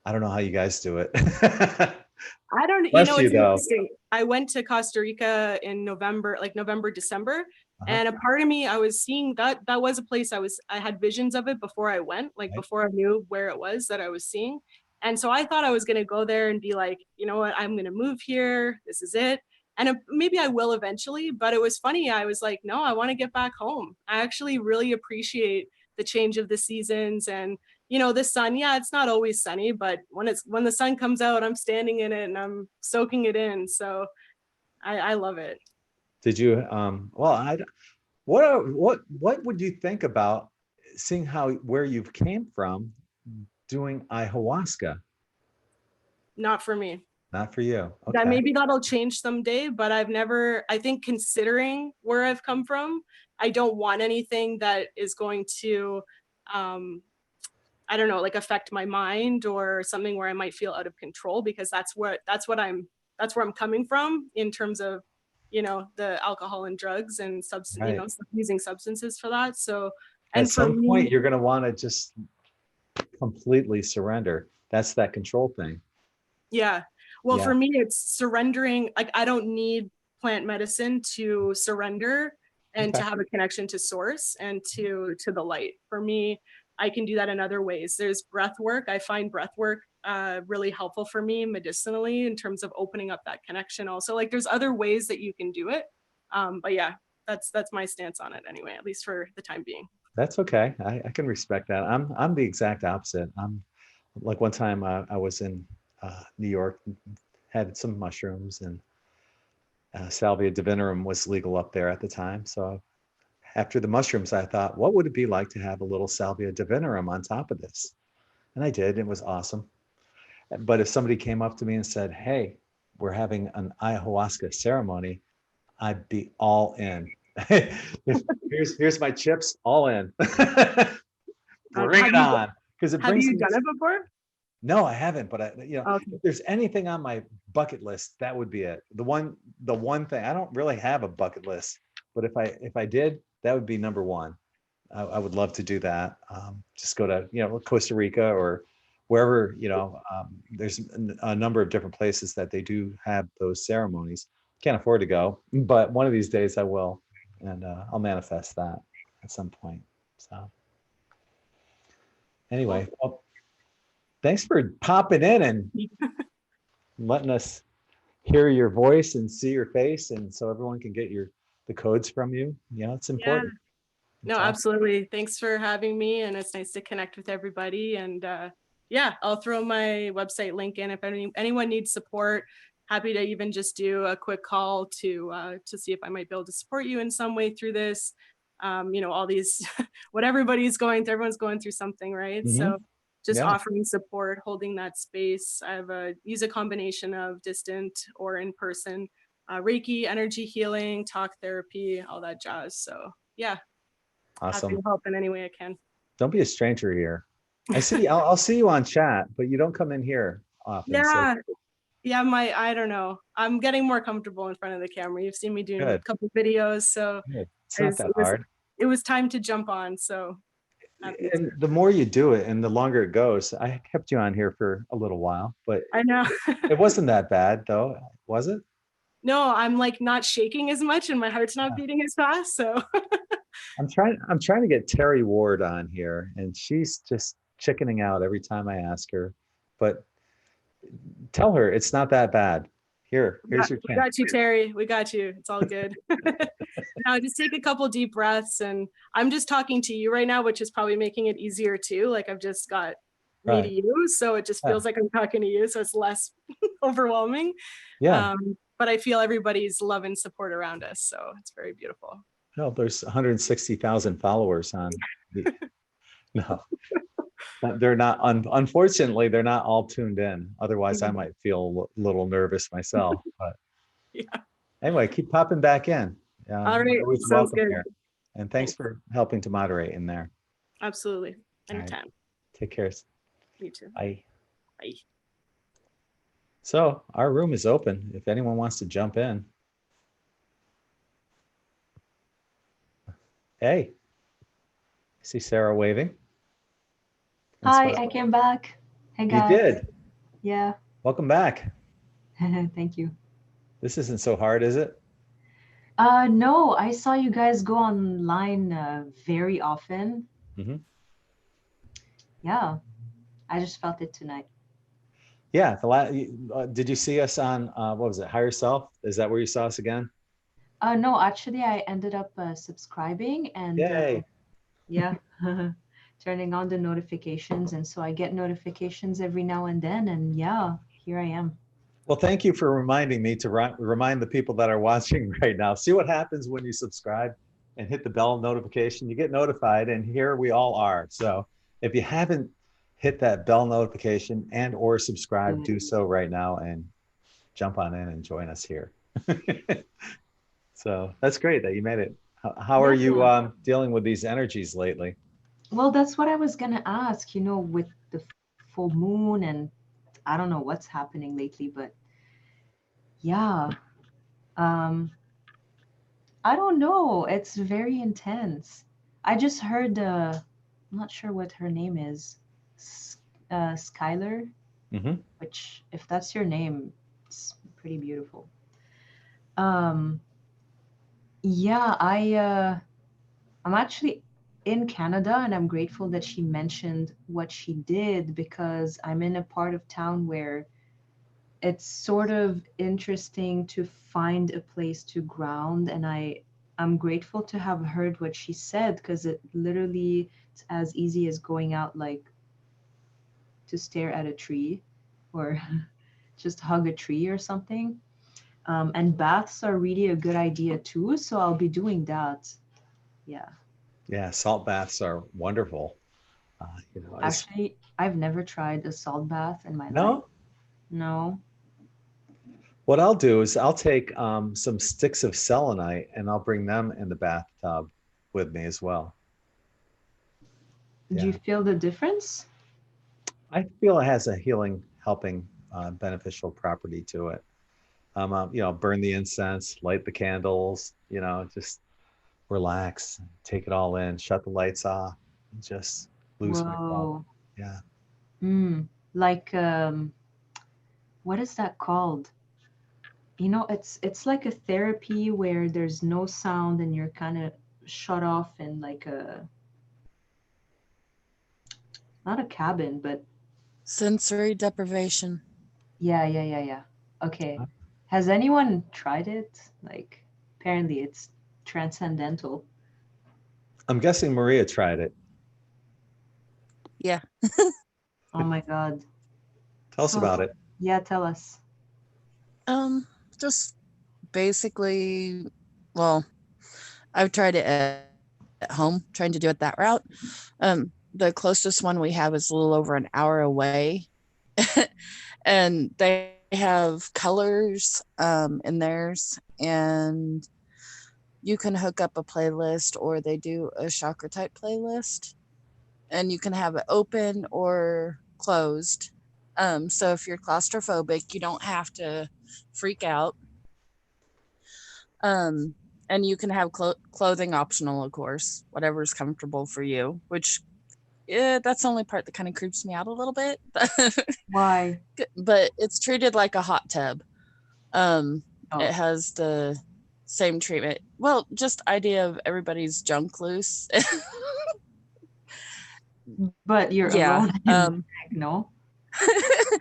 I don't know how you guys do it. I don't, Bless you it's though. interesting. I went to Costa Rica in November, like November, December. Uh-huh. And a part of me, I was seeing that was a place I had visions of it before I went, like Right. before I knew where it was that I was seeing. And so I thought I was going to go there and be like, you know what, I'm going to move here. This is it. And maybe I will eventually, but it was funny. I was like, no, I want to get back home. I actually really appreciate the change of the seasons and the sun, yeah, it's not always sunny, but when the sun comes out, I'm standing in it and I'm soaking it in. So I love it. Did you well, what would you think about seeing where you've came from doing ayahuasca? Not for me. Not for you. That Okay. maybe that'll change someday, but I think considering where I've come from, I don't want anything that is going to um I don't know, like affect my mind or something where I might feel out of control, because that's where I'm coming from in terms of, the alcohol and drugs and Right. using substances for that. So, At and for some point, me, you're going to want to just completely surrender. That's that control thing. yeah. Well, Yeah. for me, it's surrendering. Like, I don't need plant medicine to surrender and to Okay. have a connection to source and to the light. For me, I can do that in other ways. There's breath work. I find breath work really helpful for me medicinally in terms of opening up that connection. Also, like there's other ways that you can do it. But yeah, that's my stance on it anyway, at least for the time being. That's okay. I can respect that. I'm the exact opposite. I'm like one time I was in New York, had some mushrooms, and Salvia divinorum was legal up there at the time. So after the mushrooms, I thought, what would it be like to have a little Salvia divinorum on top of this? And I did. It was awesome. But if somebody came up to me and said, "Hey, we're having an ayahuasca ceremony," I'd be all in. Here's my chips, all in. Bring it on, because it Have brings you me. done it before? No, I haven't. But Okay. if there's anything on my bucket list, that would be it. The one thing. I don't really have a bucket list, but if I did, that would be number one. I would love to do that. Just go to Costa Rica or wherever. There's a number of different places that they do have those ceremonies. Can't afford to go, but one of these days I will, and I'll manifest that at some point. So anyway, well, thanks for popping in and letting us hear your voice and see your face, and so everyone can get the codes from you. It's important. No, absolutely. Thanks for having me, and it's nice to connect with everybody. And yeah, I'll throw my website link in if anyone needs support. Happy to even just do a quick call to see if I might be able to support you in some way through this. All these what everybody's going through, everyone's going through something, right? Mm-hmm. So just Yeah. offering support, holding that space. Use a combination of distant or in person, Reiki, energy healing, talk therapy, all that jazz. So yeah. Awesome. Happy to help in any way I can. Don't be a stranger here. I'll see you on chat, but you don't come in here often. Yeah. So. Yeah, I don't know. I'm getting more comfortable in front of the camera. You've seen me doing a couple videos, so it's not that hard. It was time to jump on. So and the more you do it and the longer it goes, I kept you on here for a little while, but I know it wasn't that bad though, was it? No, I'm like not shaking as much and my heart's not beating as fast. So I'm trying to get Terry Ward on here, and she's just chickening out every time I ask her. But tell her it's not that bad. Here's your chance. We got you, Terry. We got you. It's all good. Now just take a couple deep breaths, and I'm just talking to you right now, which is probably making it easier too. Like I've just got me to you, so it just feels like I'm talking to you, so it's less overwhelming. Yeah. But I feel everybody's love and support around us, so it's very beautiful. No, there's 160,000 followers on. No, they're not. Unfortunately, they're not all tuned in. Otherwise, I might feel a little nervous myself. But anyway, keep popping back in. All right, sounds good. Here. And thanks for helping to moderate in there. Absolutely, anytime. Right. Take care. You too. Bye. Bye. So our room is open if anyone wants to jump in. Hey, I see Sarah waving. Hi, I came back. Hey guys. You did? Yeah. Welcome back. Thank you. This isn't so hard, is it? No, I saw you guys go online very often. Mm-hmm. Yeah, I just felt it tonight. Yeah, did you see us on what was it, Higher Self? Is that where you saw us again? No, actually I ended up subscribing and yeah, turning on the notifications, and so I get notifications every now and then, and yeah, here I am. Well, thank you for reminding me to remind the people that are watching right now. See what happens when you subscribe and hit the bell notification. You get notified, and here we all are. So if you haven't hit that bell notification and or subscribe, do so right now and jump on in and join us here. So that's great that you made it. How are you dealing with these energies lately? Well, that's what I was gonna ask, with the full moon, and I don't know what's happening lately, but yeah, I don't know. It's very intense. I just heard, I'm not sure what her name is, Skylar, which if that's your name, it's pretty beautiful. Yeah, I'm actually in Canada, and I'm grateful that she mentioned what she did, because I'm in a part of town where it's sort of interesting to find a place to ground, and I I'm grateful to have heard what she said, because it literally it's as easy as going out like to stare at a tree or just hug a tree or something. And baths are really a good idea too, so I'll be doing that. Yeah. Yeah, salt baths are wonderful. Actually, I've never tried a salt bath in my life. No, No. what I'll do is I'll take some sticks of selenite and I'll bring them in the bathtub with me as well. Do you Yeah. feel the difference? I feel it has a healing, helping, beneficial property to it. Burn the incense, light the candles, just relax, take it all in, shut the lights off, and just lose myself. Whoa. Yeah. Like what is that called? It's like a therapy where there's no sound and you're kind of shut off in like a not a cabin, but Sensory deprivation. yeah. Okay. Has anyone tried it? Like, apparently it's transcendental. I'm guessing Maria tried it. Yeah. Oh my God. Tell us So, about it. yeah, tell us. Just basically, well, I've tried it at home, trying to do it that route. The closest one we have is a little over an hour away. And they have colors in theirs, and you can hook up a playlist, or they do a chakra type playlist, and you can have it open or closed. So if you're claustrophobic, you don't have to freak out. And you can have clothing optional, of course, whatever's comfortable for you, which that's the only part that kind of creeps me out a little bit. Why? But it's treated like a hot tub. Oh, It has the same treatment. Well, just idea of everybody's junk loose. but you're Yeah. alone in the bag, no?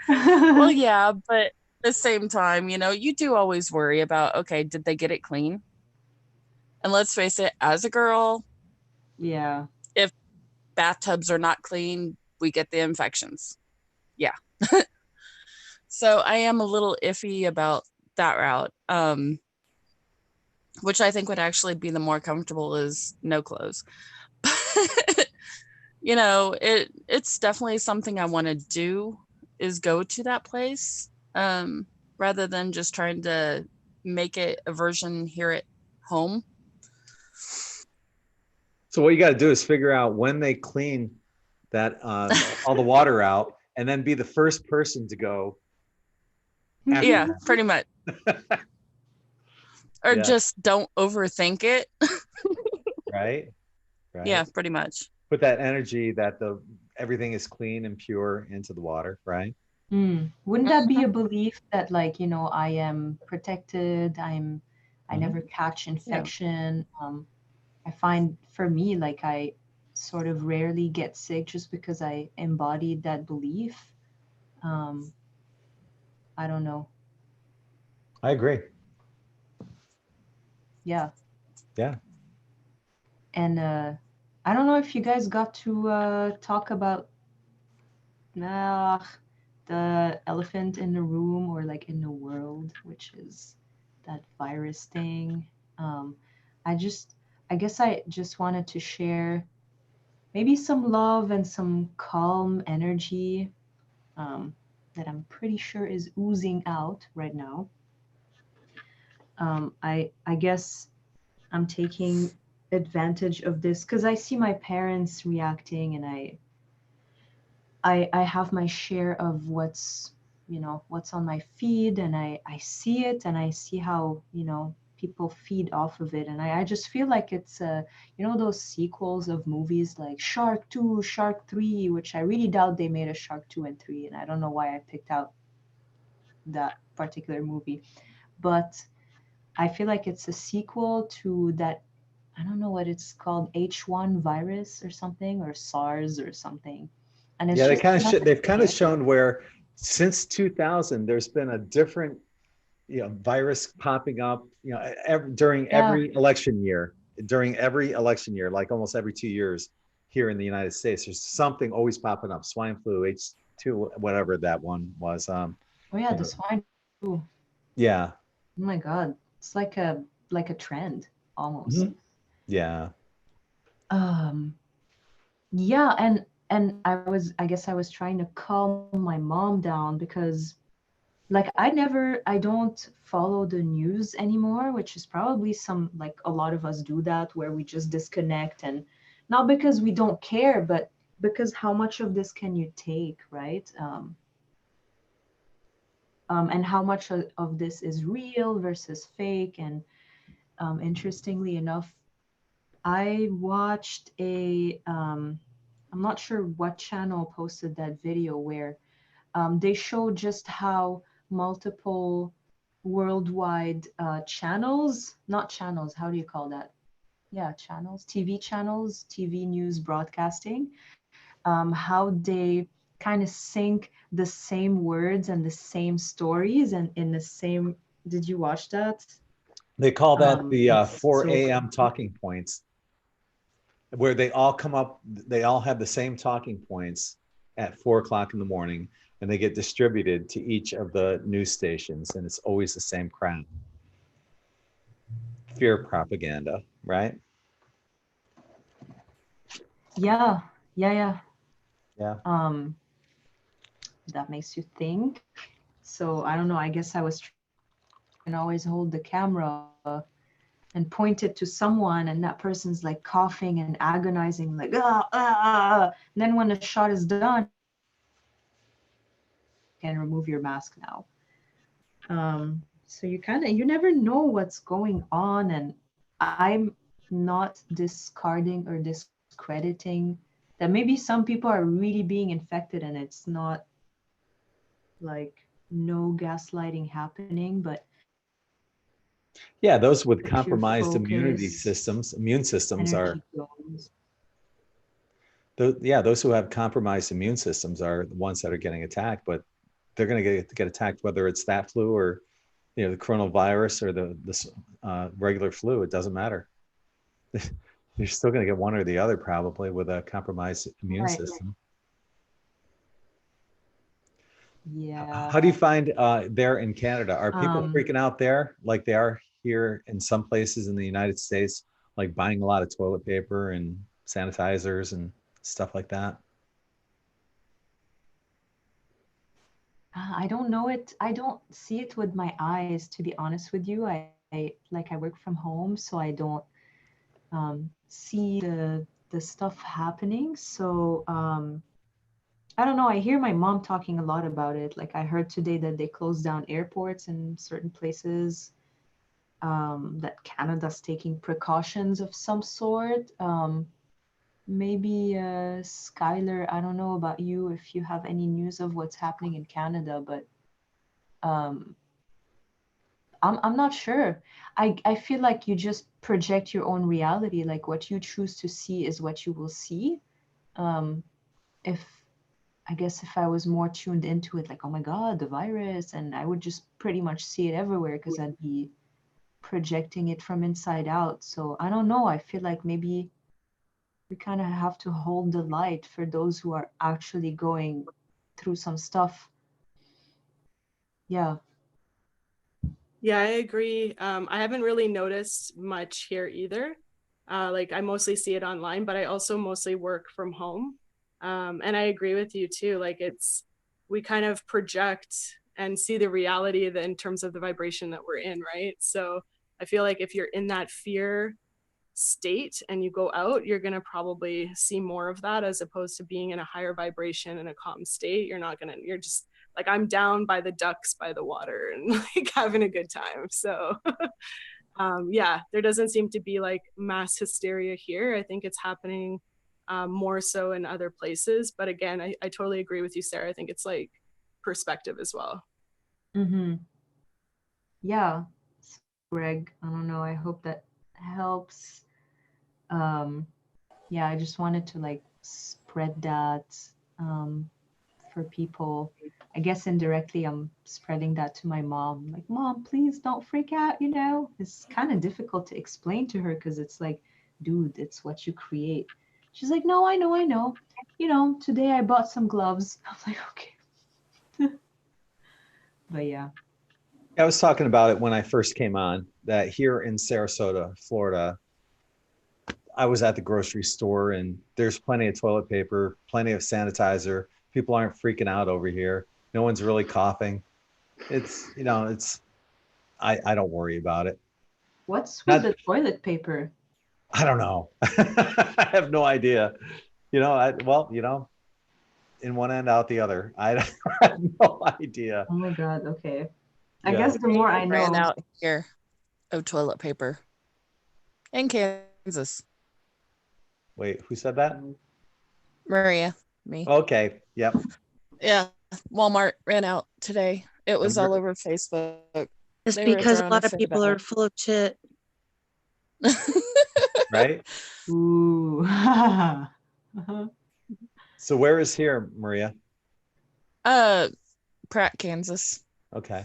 Well, yeah, but at the same time, you do always worry about, okay, did they get it clean? And let's face it, as a girl, Yeah. if bathtubs are not clean, we get the infections. Yeah. So I am a little iffy about that route, which I think would actually be the more comfortable is no clothes. It's definitely something I want to do, is go to that place, rather than just trying to make it a version here at home. So what you got to do is figure out when they clean that all the water out, and then be the first person to go. Yeah, pretty much. Or Yeah. just don't overthink it. Right. Yeah, pretty much. Put that energy that everything is clean and pure into the water, right? Wouldn't that be a belief that, like, I am protected, I never catch infection? I find for me, like, I sort of rarely get sick just because I embodied that belief. I don't know. I agree. Yeah. Yeah. And I don't know if you guys got to talk about the elephant in the room, or like in the world, which is that virus thing. I guess I just wanted to share maybe some love and some calm energy that I'm pretty sure is oozing out right now. I guess I'm taking advantage of this because I see my parents reacting, and I have my share of what's on my feed, and I see it, and I see how people feed off of it, and I just feel like it's those sequels of movies like Shark 2, Shark 3, which I really doubt they made a Shark 2 and 3, and I don't know why I picked out that particular movie, but I feel like it's a sequel to that. I don't know what it's called, H1 virus or something, or SARS or something. And it's Yeah, just they've kind of shown where since 2000 there's been a different virus popping up, during Yeah. every election year, like almost every 2 years here in the United States, there's something always popping up. Swine flu, H2, whatever that one was. Oh yeah, the swine flu. Yeah. Oh my God, it's like a trend almost. Mhm. Yeah. Yeah, and I guess I was trying to calm my mom down because like I don't follow the news anymore, which is probably like a lot of us do that, where we just disconnect, and not because we don't care, but because how much of this can you take, right? And how much of this is real versus fake. And interestingly enough, I watched I'm not sure what channel posted that video where they showed just how multiple worldwide channels, not channels, how do you call that? Yeah, channels, TV news broadcasting, how they kind of sync the same words and the same stories and in the same. Did you watch that? They call that the It's 4 so a.m. talking points, where they all have the same talking points at 4 o'clock in the morning, and they get distributed to each of the news stations, and it's always the same crowd. Fear propaganda, right? Yeah, yeah. Yeah. That makes you think. So I don't know. I guess I was trying to always hold the camera and point it to someone, and that person's like coughing and agonizing, like And then when the shot is done, you can remove your mask now. So you never know what's going on, and I'm not discarding or discrediting that maybe some people are really being infected and it's not like no gaslighting happening, but Yeah, those with if your compromised immune focus, systems are, energy goes. those who have compromised immune systems are the ones that are getting attacked, but they're going to get attacked whether it's that flu or the coronavirus or the regular flu. It doesn't matter. You're still going to get one or the other probably with a compromised immune Right. system. Yeah. How do you find there in Canada? Are people Um, freaking out there like they are here in some places in the United States, like buying a lot of toilet paper and sanitizers and stuff like that? I don't know it. I don't see it with my eyes, to be honest with you. I work from home, so I don't see the stuff happening. So I don't know. I hear my mom talking a lot about it. Like I heard today that they closed down airports in certain places. That Canada's taking precautions of some sort. Maybe Skylar, I don't know about you if you have any news of what's happening in Canada, but um, I'm not sure. I feel like you just project your own reality. Like what you choose to see is what you will see. Um, if I guess if I was more tuned into it, like, oh my God, the virus, and I would just pretty much see it everywhere because I'd be projecting it from inside out. So I don't know. I feel like maybe we kind of have to hold the light for those who are actually going through some stuff. Yeah. Yeah, I agree. I haven't really noticed much here either. Like I mostly see it online, but I also mostly work from home. And I agree with you too. Like we kind of project and see the reality in terms of the vibration that we're in, right? So I feel like if you're in that fear state and you go out, you're going to probably see more of that, as opposed to being in a higher vibration in a calm state. You're just like, I'm down by the ducks by the water and like having a good time. So yeah, there doesn't seem to be like mass hysteria here. I think it's happening more so in other places. But again, I totally agree with you, Sarah. I think it's like perspective as well. Mm-hmm. Yeah. So, Greg, I don't know. I hope that helps. Yeah, I just wanted to like spread that for people. I guess indirectly I'm spreading that to my mom. Like, Mom, please don't freak out, you know? It's kind of difficult to explain to her because it's like, dude, it's what you create. She's like, no, I know, I know. You know, today I bought some gloves. I'm like, okay. But yeah. I was talking about it when I first came on, that here in Sarasota, Florida, I was at the grocery store and there's plenty of toilet paper, plenty of sanitizer. People aren't freaking out over here. No one's really coughing. It's, you know, it's, I don't worry about it. What's with Not, the toilet paper? I don't know. I have no idea. You know, well, you know, in one end out the other. I have no idea. Oh my God. Okay. I Yeah. guess the more I Ran know. out here of toilet paper in Kansas. Wait, who said that? Maria, me. Okay. Yep. Yeah, Walmart ran out today. It was all over Facebook. It's They were because a throwing lot of fit people about are full of shit. Right. Ooh. So where is here, Maria? Pratt, Kansas. Okay.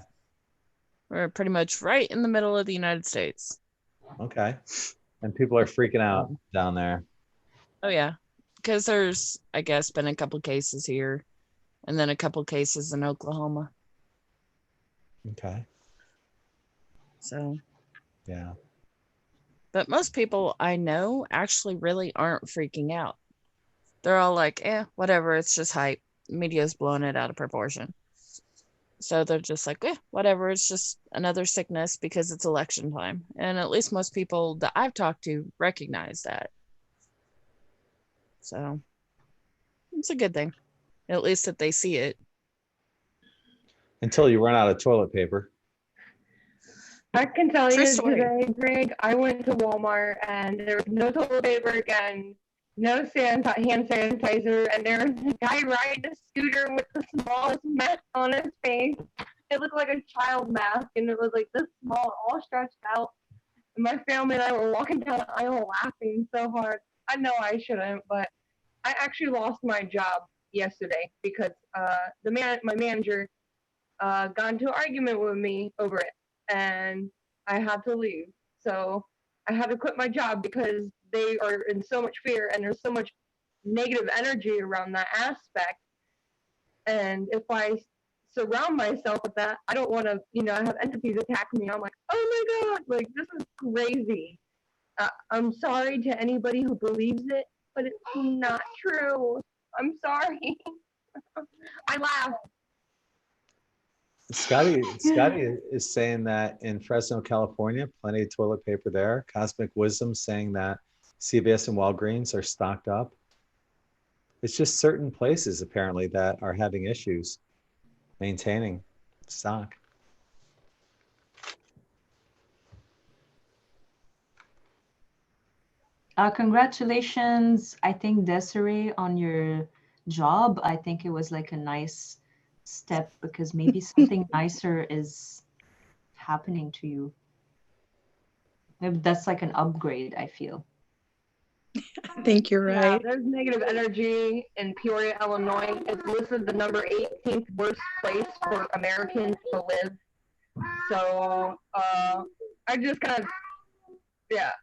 We're pretty much right in the middle of the United States. Okay. And people are freaking out down there. Oh yeah, because there's, I guess, been a couple cases here, and then a couple cases in Oklahoma. Okay. So, Yeah. but most people I know actually really aren't freaking out. They're all like, whatever, it's just hype. Media's blowing it out of proportion. So they're just like, whatever, it's just another sickness because it's election time. And at least most people that I've talked to recognize that. So it's a good thing, at least that they see it. Until you run out of toilet paper. I can tell True you story. today, Greg, I went to Walmart and there was no toilet paper again, no hand sanitizer, and there was a guy riding a scooter with the smallest mask on his face. It looked like a child mask, and it was like this small, all stretched out. And my family and I were walking down the aisle laughing so hard. I know I shouldn't, but I actually lost my job yesterday because my manager got into an argument with me over it, and I had to leave. So I had to quit my job because they are in so much fear and there's so much negative energy around that aspect. And if I surround myself with that, I don't want to, have entities attack me. I'm like, oh my God, like this is crazy. I'm sorry to anybody who believes it, but it's not true. I'm sorry. I laugh. Scotty is saying that in Fresno, California, plenty of toilet paper there. Cosmic Wisdom saying that CVS and Walgreens are stocked up. It's just certain places apparently that are having issues maintaining stock. Congratulations, I think, Desiree, on your job. I think it was like a nice step because maybe something nicer is happening to you. Maybe that's like an upgrade, I feel. I think you're Yeah, right. there's negative energy in Peoria, Illinois. It's listed the number 18th worst place for Americans to live. So I just kind of,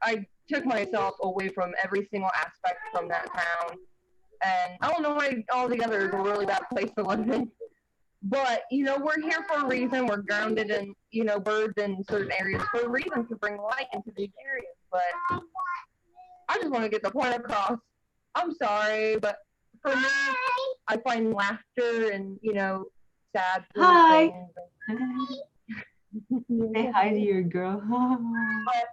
I took myself away from every single aspect from that town. And I don't know why altogether it's a really bad place to live in. But, we're here for a reason. We're grounded in, birds in certain areas for a reason to bring light into these areas. But I just want to get the point across. I'm sorry, but for me, I find laughter and, sad Hi. things. Say hi to your girl. But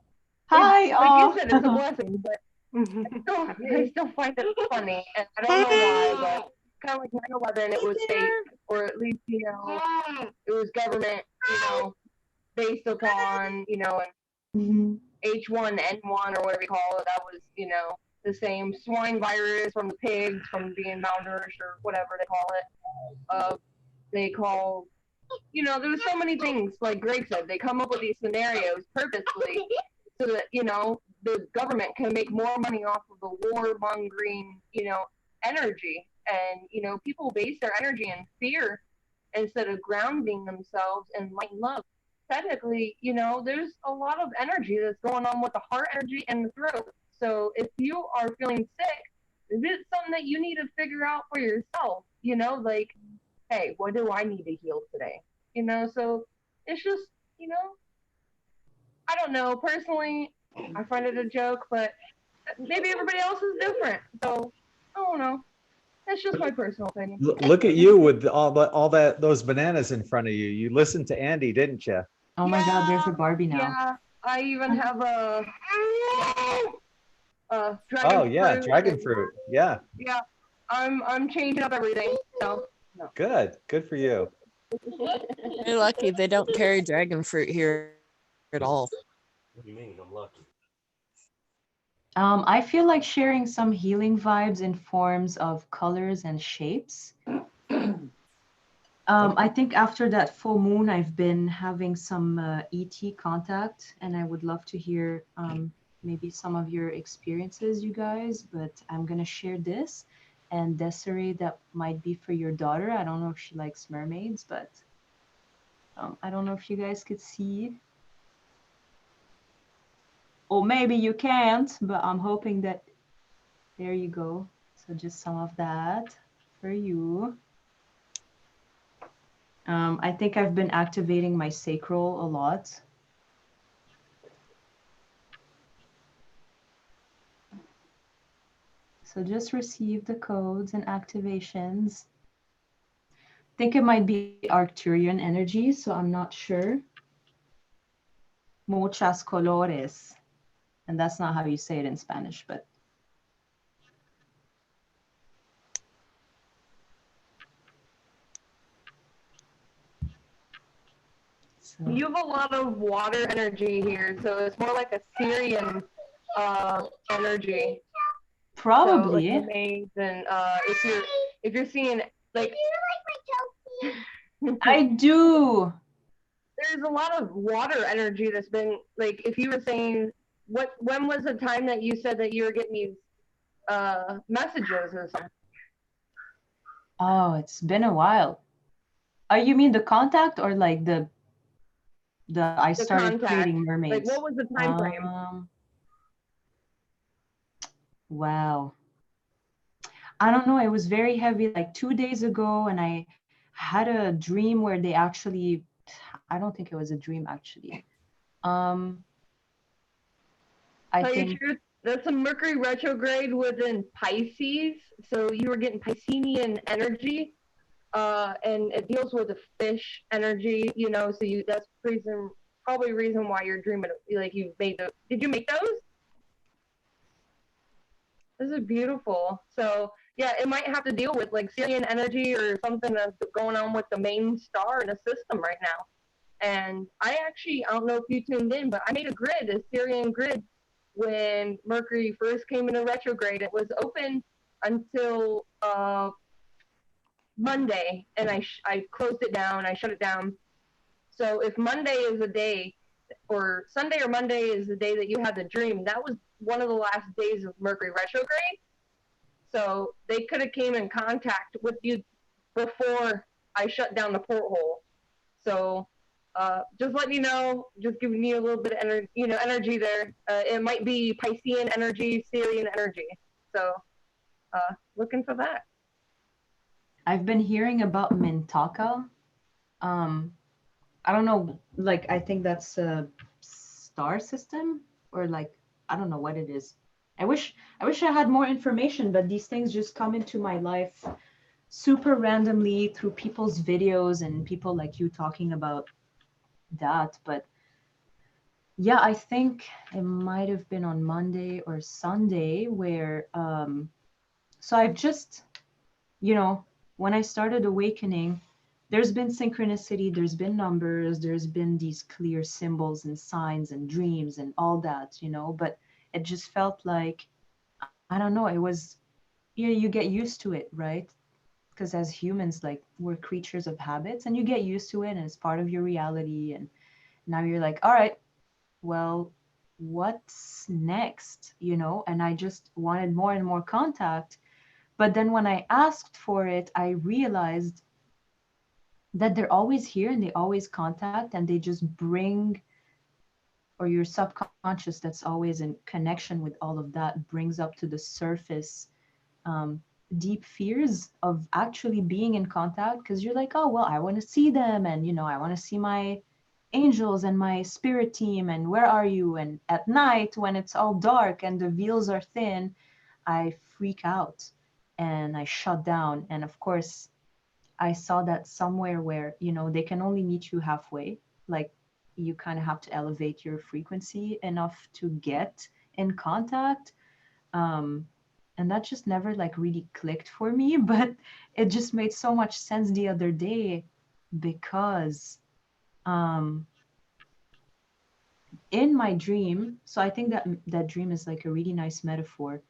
Hi. like you said, it's a blessing, but I still find it funny. And I don't know why, but kind of like 9/11, it was fake, or at least, it was government, based upon, and H1N1 or whatever you call it. That was, the same swine virus from the pigs, from being malnourished or whatever they call it. They call, there was so many things, like Greg said, they come up with these scenarios purposely so that, the government can make more money off of the warmongering, energy. And, people base their energy in fear instead of grounding themselves and light and love. Technically, you know, there's a lot of energy that's going on with the heart energy and the throat. So if you are feeling sick, is it something that you need to figure out for yourself? You know, like, hey, what do I need to heal today? You know, so it's just, you know, I don't know. Personally, I find it a joke, but maybe everybody else is different. So I don't know. That's just my personal opinion. Look at you with all that those bananas in front of you. You listened to Andy, didn't you? Oh my God, there's a Barbie now. Yeah, I even have a dragon Oh yeah, fruit. dragon fruit. Yeah, Yeah, I'm changing up everything. So good for you. You're lucky they don't carry dragon fruit here at all. What do you mean? I'm lucky. I feel like sharing some healing vibes in forms of colors and shapes. I think after that full moon, I've been having some ET contact, and I would love to hear maybe some of your experiences, you guys. But I'm gonna share this, and Desiree, that might be for your daughter. I don't know if she likes mermaids, but I don't know if you guys could see. Or maybe you can't, but I'm hoping that, there you go. So just some of that for you. I think I've been activating my sacral a lot. So just receive the codes and activations. I think it might be Arcturian energy, so I'm not sure. Muchas colores. And that's not how you say it in Spanish, but so. you have a lot of water energy here, so it's more like a Syrian energy. Probably. So, like mermaids and if you're seeing like I do. there's a lot of water energy that's been like if you were saying when was the time that you said that you were getting these messages or something? Oh, it's been a while. Oh, you mean the contact or like the I The started contact. creating mermaids? Like what was the time frame? Wow. I don't know. It was very heavy, like 2 days ago, and I had a dream where they actually, I don't think it was a dream actually. I Tell you the think, truth, that's a Mercury retrograde within Pisces, so you were getting Piscean energy, and it deals with the fish energy, you know. So that's probably reason why you're dreaming. Like you made those. Did you make those? This is beautiful. So yeah, it might have to deal with like Syrian energy or something that's going on with the main star in the system right now. And I don't know if you tuned in, but I made a Syrian grid, when Mercury first came into retrograde. It was open until Monday, and I closed it down. I shut it down. So if Monday is a day, or Sunday or Monday is the day that you had the dream, that was one of the last days of Mercury retrograde. So they could have came in contact with you before I shut down the porthole. So just letting you know, just giving you a little bit of energy there. It might be Piscean energy, Syrian energy. So looking for that. I've been hearing about Mintaka. I don't know, like I think that's a star system, or like I don't know what it is. I wish I had more information, but these things just come into my life super randomly through people's videos and people like you talking about that. But yeah, I think it might have been on Monday or Sunday where so I've just, when I started awakening, there's been synchronicity, there's been numbers, there's been these clear symbols and signs and dreams and all that, but it just felt like, I don't know, it was, you get used to it, right? Because as humans, like, we're creatures of habits, and you get used to it and it's part of your reality. And now you're like, all right, well, what's next? And I just wanted more and more contact. But then when I asked for it, I realized that they're always here and they always contact, and they just bring, or your subconscious that's always in connection with all of that brings up to the surface deep fears of actually being in contact, because you're like, oh well, I want to see them, and I want to see my angels and my spirit team, and where are you? And at night when it's all dark and the veils are thin, I freak out and I shut down. And of course I saw that somewhere where they can only meet you halfway, like you kind of have to elevate your frequency enough to get in contact. And that just never like really clicked for me, but it just made so much sense the other day, because in my dream, so I think that that dream is like a really nice metaphor.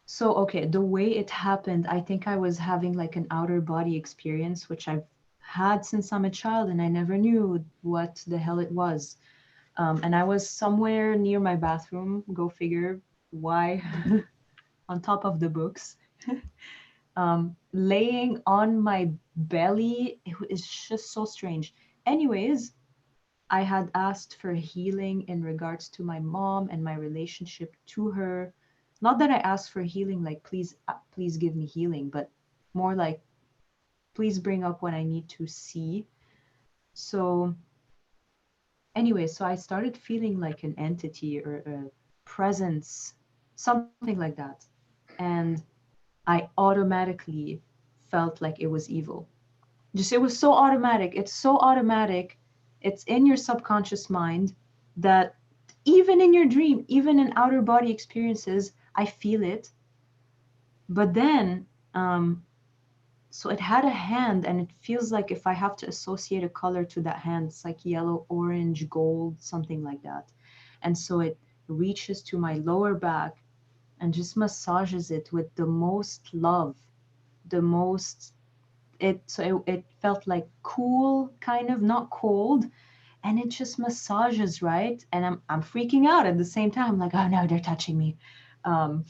So okay, the way it happened, I think I was having like an outer body experience, which I've had since I'm a child, and I never knew what the hell it was. And I was somewhere near my bathroom, go figure why, on top of the books, laying on my belly. It's just so strange. Anyways, I had asked for healing in regards to my mom and my relationship to her. Not that I asked for healing, like, please give me healing, but more like, please bring up what I need to see. So anyway, so I started feeling like an entity or a presence, something like that. And I automatically felt like it was evil. Just, it was so automatic. It's so automatic. It's in your subconscious mind that even in your dream, even in outer body experiences, I feel it. But then, so it had a hand, and it feels like if I have to associate a color to that hand, it's like yellow, orange, gold, something like that. And so it reaches to my lower back and just massages it with the most love, the most, it felt like cool, kind of, not cold, and it just massages, right? And I'm freaking out at the same time, like, oh no, they're touching me. I'm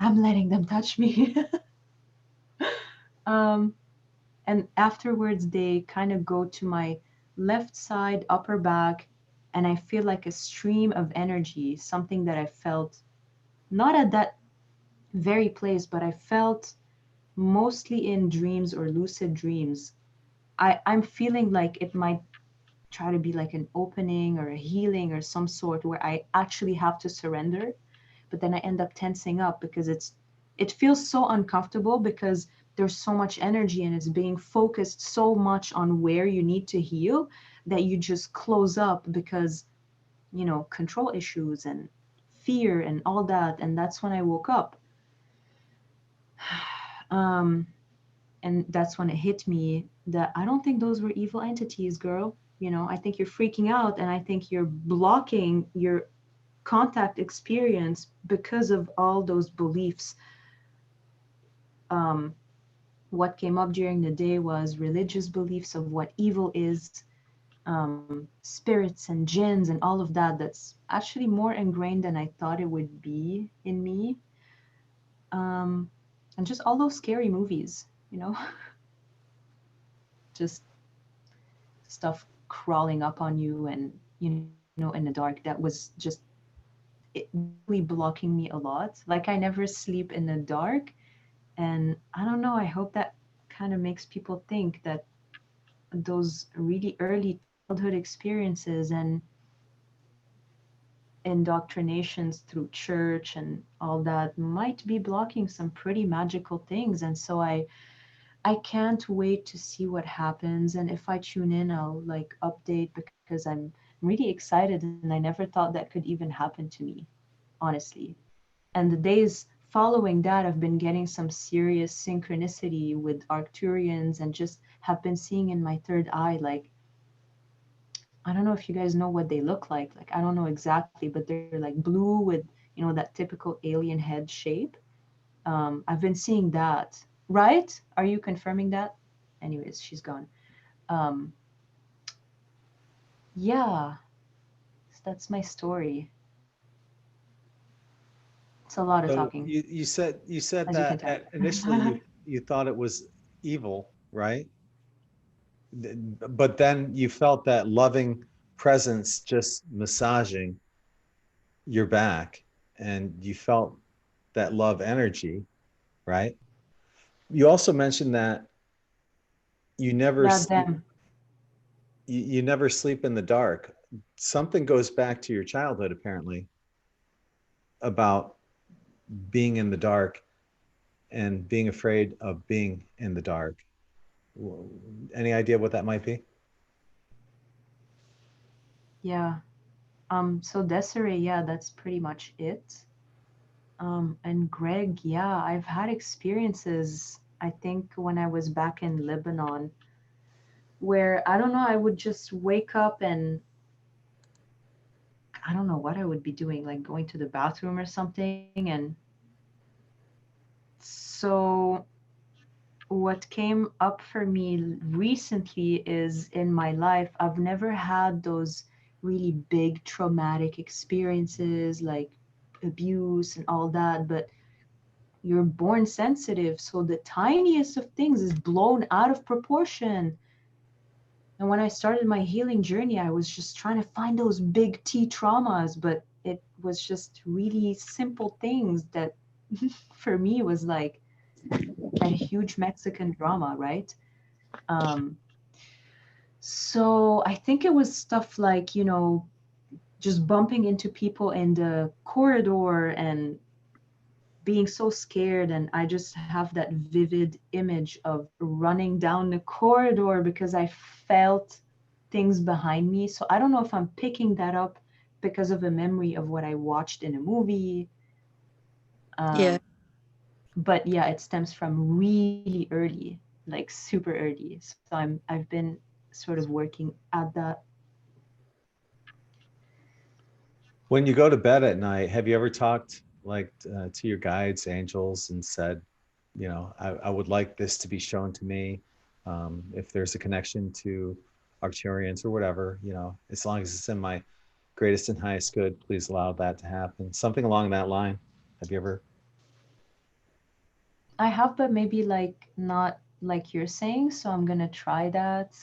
letting them touch me. um, and afterwards they kind of go to my left side upper back, and I feel like a stream of energy, something that I felt not at that very place, but I felt mostly in dreams or lucid dreams. I'm feeling like it might try to be like an opening or a healing or some sort, where I actually have to surrender, but then I end up tensing up because it feels so uncomfortable, because there's so much energy and it's being focused so much on where you need to heal, that you just close up because control issues and fear and all that. And that's when I woke up. And that's when it hit me that I don't think those were evil entities, girl. I think you're freaking out, and I think you're blocking your contact experience because of all those beliefs. What came up during the day was religious beliefs of what evil is, spirits and jinns and all of that. That's actually more ingrained than I thought it would be in me. And just all those scary movies, just stuff crawling up on you, and in the dark, that was just really blocking me a lot. Like, I never sleep in the dark, and I don't know, I hope that kind of makes people think that those really early childhood experiences and indoctrinations through church and all that might be blocking some pretty magical things. And so I can't wait to see what happens. And if I tune in, I'll like update, because I'm really excited, and I never thought that could even happen to me, honestly. And the days following that, I've been getting some serious synchronicity with Arcturians, and just have been seeing in my third eye, like, I don't know if you guys know what they look like. Like, I don't know exactly, but they're like blue with, that typical alien head shape. I've been seeing that. Right? Are you confirming that? Anyways, she's gone. Um, yeah, that's my story. It's a lot of So talking, you said as you can that tell. initially you thought it was evil, right? But then you felt that loving presence just massaging your back, and you felt that love energy, right? You also mentioned that you never Yeah, sleep, them. you never sleep in the dark. Something goes back to your childhood, apparently, about being in the dark and being afraid of being in the dark. Any idea what that might be? Yeah. So Desiree, yeah, that's pretty much it. And Greg, yeah, I've had experiences, I think when I was back in Lebanon, where I don't know, I would just wake up and I don't know what I would be doing, like going to the bathroom or something. And so what came up for me recently is in my life, I've never had those really big traumatic experiences like abuse and all that, but you're born sensitive. So the tiniest of things is blown out of proportion. And when I started my healing journey, I was just trying to find those big T traumas, but it was just really simple things that for me was like a huge Mexican drama, right? Um, so I think it was stuff like, just bumping into people in the corridor and being so scared. And I just have that vivid image of running down the corridor because I felt things behind me. So I don't know if I'm picking that up because of a memory of what I watched in a movie. Yeah. Um, but yeah, it stems from really early, like super early. So I've been sort of working at that. When you go to bed at night, have you ever talked like to your guides, angels, and said, I would like this to be shown to me. If there's a connection to Arcturians or whatever, as long as it's in my greatest and highest good, please allow that to happen. Something along that line. Have you ever? I have, but maybe like not like you're saying. So I'm gonna try that.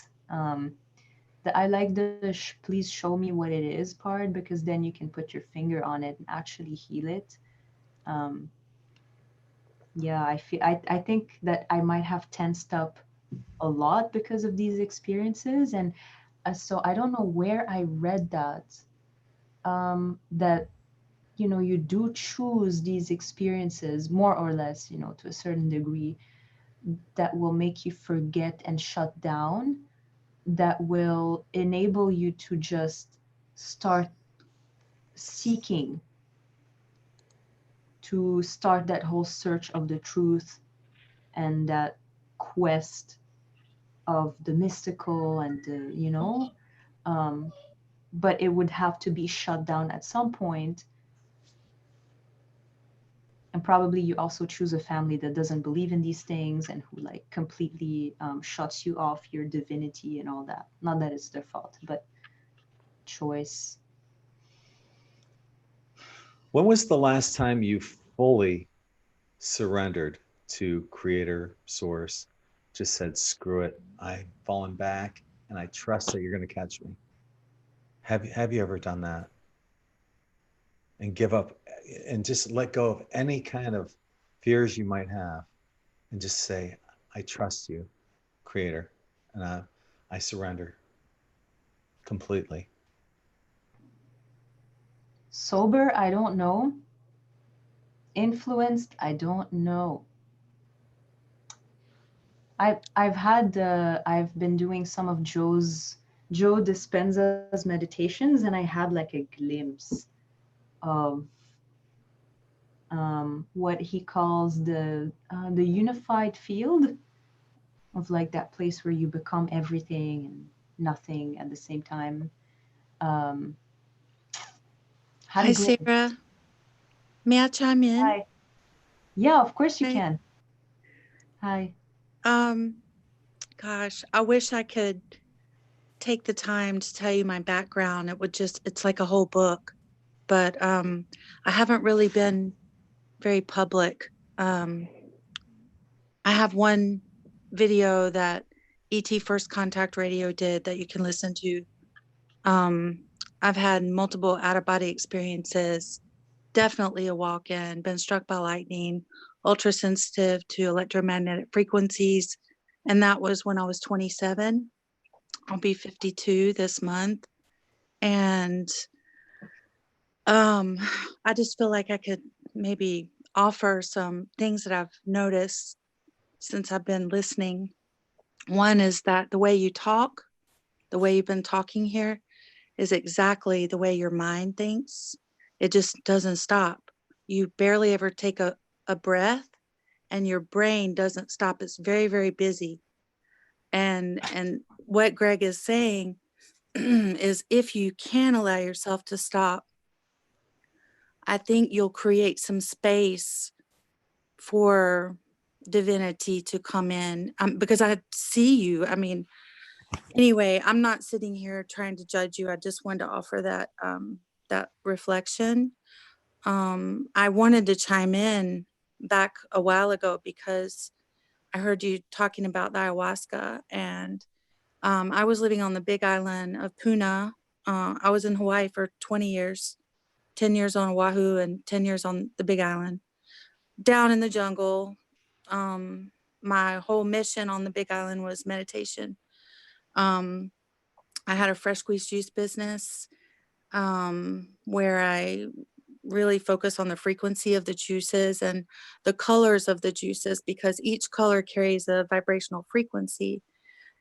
I like the please show me what it is part because then you can put your finger on it and actually heal it. Um, yeah, I think that I might have tensed up a lot because of these experiences, and so I don't know where I read that. That you do choose these experiences more or less, to a certain degree, that will make you forget and shut down, that will enable you to just start seeking, to start that whole search of the truth and that quest of the mystical and um, but it would have to be shut down at some point. And probably you also choose a family that doesn't believe in these things and who like completely shuts you off your divinity and all that. Not that it's their fault, but choice. When was the last time you fully surrendered to Creator, Source, just said, screw it, I've fallen back and I trust that you're going to catch me? Have you ever done that? And give up and just let go of any kind of fears you might have and just say, I trust you, Creator, and I surrender completely. Sober, I don't know. Influenced, I don't know. I've been doing some of Joe Dispenza's meditations, and I had like a glimpse of what he calls the unified field, of like that place where you become everything and nothing at the same time. Um, had a Hi, glimpse. Sarah. May I chime in? Hi. Yeah, of course you Hi. can. Hi. Um, Gosh, I wish I could take the time to tell you my background. It's like a whole book, but I haven't really been very public. I have one video that ET First Contact Radio did that you can listen to. I've had multiple out-of-body experiences, definitely a walk-in, been struck by lightning, ultra sensitive to electromagnetic frequencies, and that was when I was 27. I'll be 52 this month. And I just feel like I could maybe offer some things that I've noticed since I've been listening. One is that the way you talk, the way you've been talking here, is exactly the way your mind thinks. It just doesn't stop. You barely ever take a breath, and your brain doesn't stop. It's very, very busy. And what Greg is saying is, if you can allow yourself to stop, I think you'll create some space for divinity to come in, because I see you. I mean, anyway, I'm not sitting here trying to judge you. I just wanted to offer that that reflection. I wanted to chime in back a while ago because I heard you talking about the ayahuasca, and I was living on the Big Island of Puna. I was in Hawaii for 20 years, 10 years on Oahu and 10 years on the Big Island, down in the jungle. My whole mission on the Big Island was meditation. I had a fresh squeezed juice business where I really focus on the frequency of the juices and the colors of the juices, because each color carries a vibrational frequency.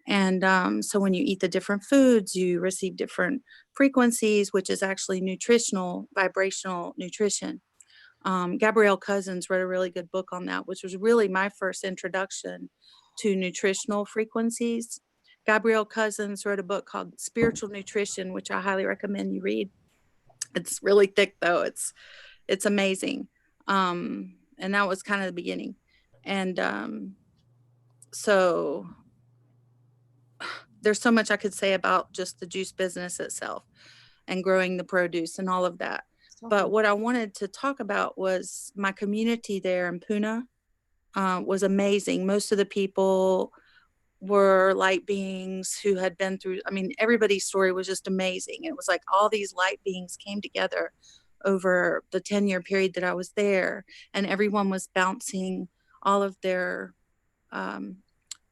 And so when you eat the different foods, you receive different frequencies, which is actually nutritional, vibrational nutrition. Gabrielle Cousins wrote a really good book on that, which was really my first introduction to nutritional frequencies. Gabrielle Cousins wrote a book called Spiritual Nutrition, which I highly recommend you read. It's really thick though. It's amazing. And that was kind of the beginning. And so there's so much I could say about just the juice business itself and growing the produce and all of that. But what I wanted to talk about was my community there in Puna was amazing. Most of the people were light beings who had been through, I mean, everybody's story was just amazing. It was like all these light beings came together over the 10-year period that I was there, and everyone was bouncing all of their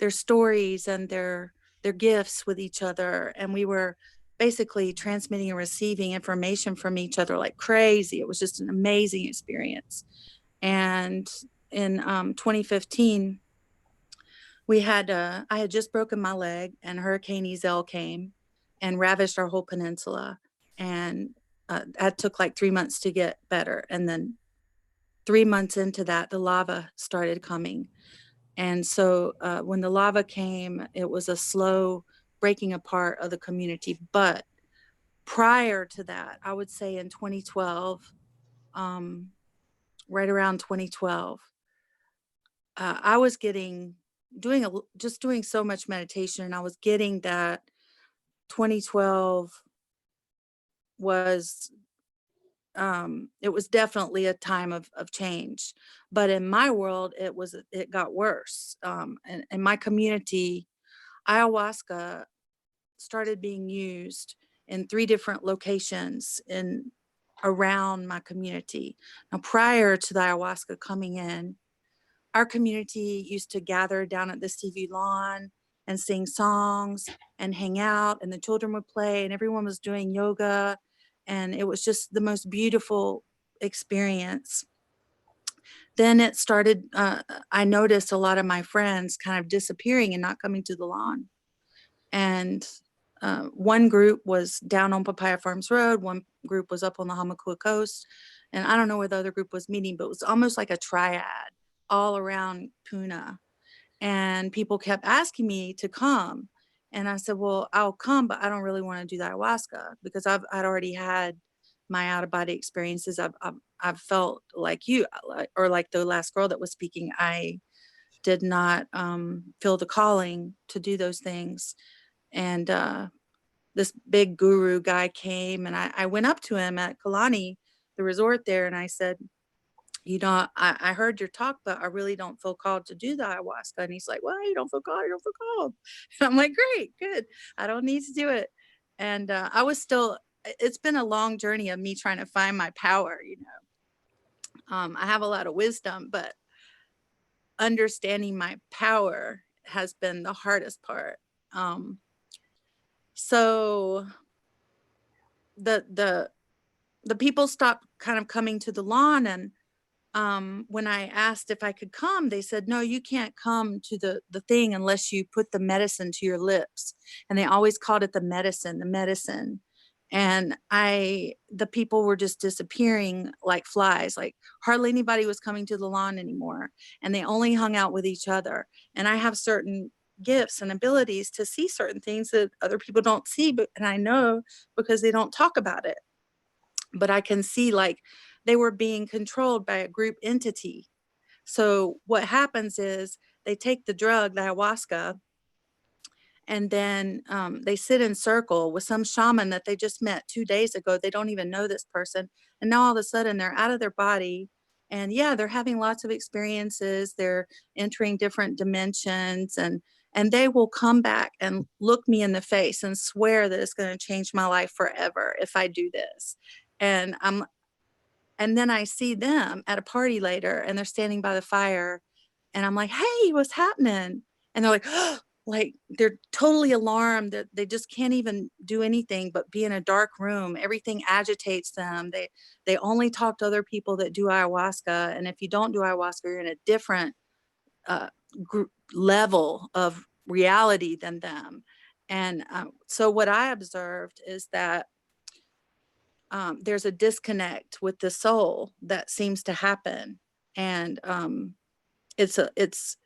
stories and their gifts with each other. And we were basically transmitting and receiving information from each other like crazy. It was just an amazing experience. And in 2015, I had just broken my leg, and Hurricane Ezel came and ravished our whole peninsula. And that took like 3 months to get better. And then 3 months into that, the lava started coming. And so when the lava came, it was a slow breaking apart of the community. But prior to that, I would say in 2012, right around 2012, I was doing so much meditation, and I was getting that 2012 was it was definitely a time of change. But in my world, it got worse. And in my community, ayahuasca started being used in 3 different locations around my community. Now, prior to the ayahuasca coming in, our community used to gather down at the CV lawn and sing songs and hang out, and the children would play, and everyone was doing yoga. And it was just the most beautiful experience. Then it started, I noticed a lot of my friends kind of disappearing and not coming to the lawn. And one group was down on Papaya Farms Road, one group was up on the Hamakua Coast, and I don't know where the other group was meeting, but it was almost like a triad all around Puna. And people kept asking me to come. And I said, well, I'll come, but I don't really want to do the ayahuasca, because I'd already had my out of body experiences. I've felt like you, or like the last girl that was speaking. I did not feel the calling to do those things. And this big guru guy came, and I went up to him at Kalani, the resort there, and I said, you know, I heard your talk, but I really don't feel called to do the ayahuasca. And he's like, well, you don't feel called, you don't feel called. And I'm like, great, good. I don't need to do it. And I was still, it's been a long journey of me trying to find my power, you know. I have a lot of wisdom, but understanding my power has been the hardest part. So the people stopped kind of coming to the lawn, and when I asked if I could come, they said, no, you can't come to the thing unless you put the medicine to your lips. And they always called it the medicine, the medicine. And the people were just disappearing like flies, like hardly anybody was coming to the lawn anymore. And they only hung out with each other. And I have certain gifts and abilities to see certain things that other people don't see, and I know because they don't talk about it. But I can see like they were being controlled by a group entity. So what happens is they take the drug, the ayahuasca, and then they sit in circle with some shaman that they just met 2 days ago. They don't even know this person. And now all of a sudden they're out of their body. And yeah, they're having lots of experiences. They're entering different dimensions, and they will come back and look me in the face and swear that it's going to change my life forever if I do this. And then I see them at a party later, and they're standing by the fire, and I'm like, hey, what's happening? And they're like, oh, like they're totally alarmed that they just can't even do anything but be in a dark room. Everything agitates them. They only talk to other people that do ayahuasca. And if you don't do ayahuasca, you're in a different level of reality than them. And so what I observed is that there's a disconnect with the soul that seems to happen. And it's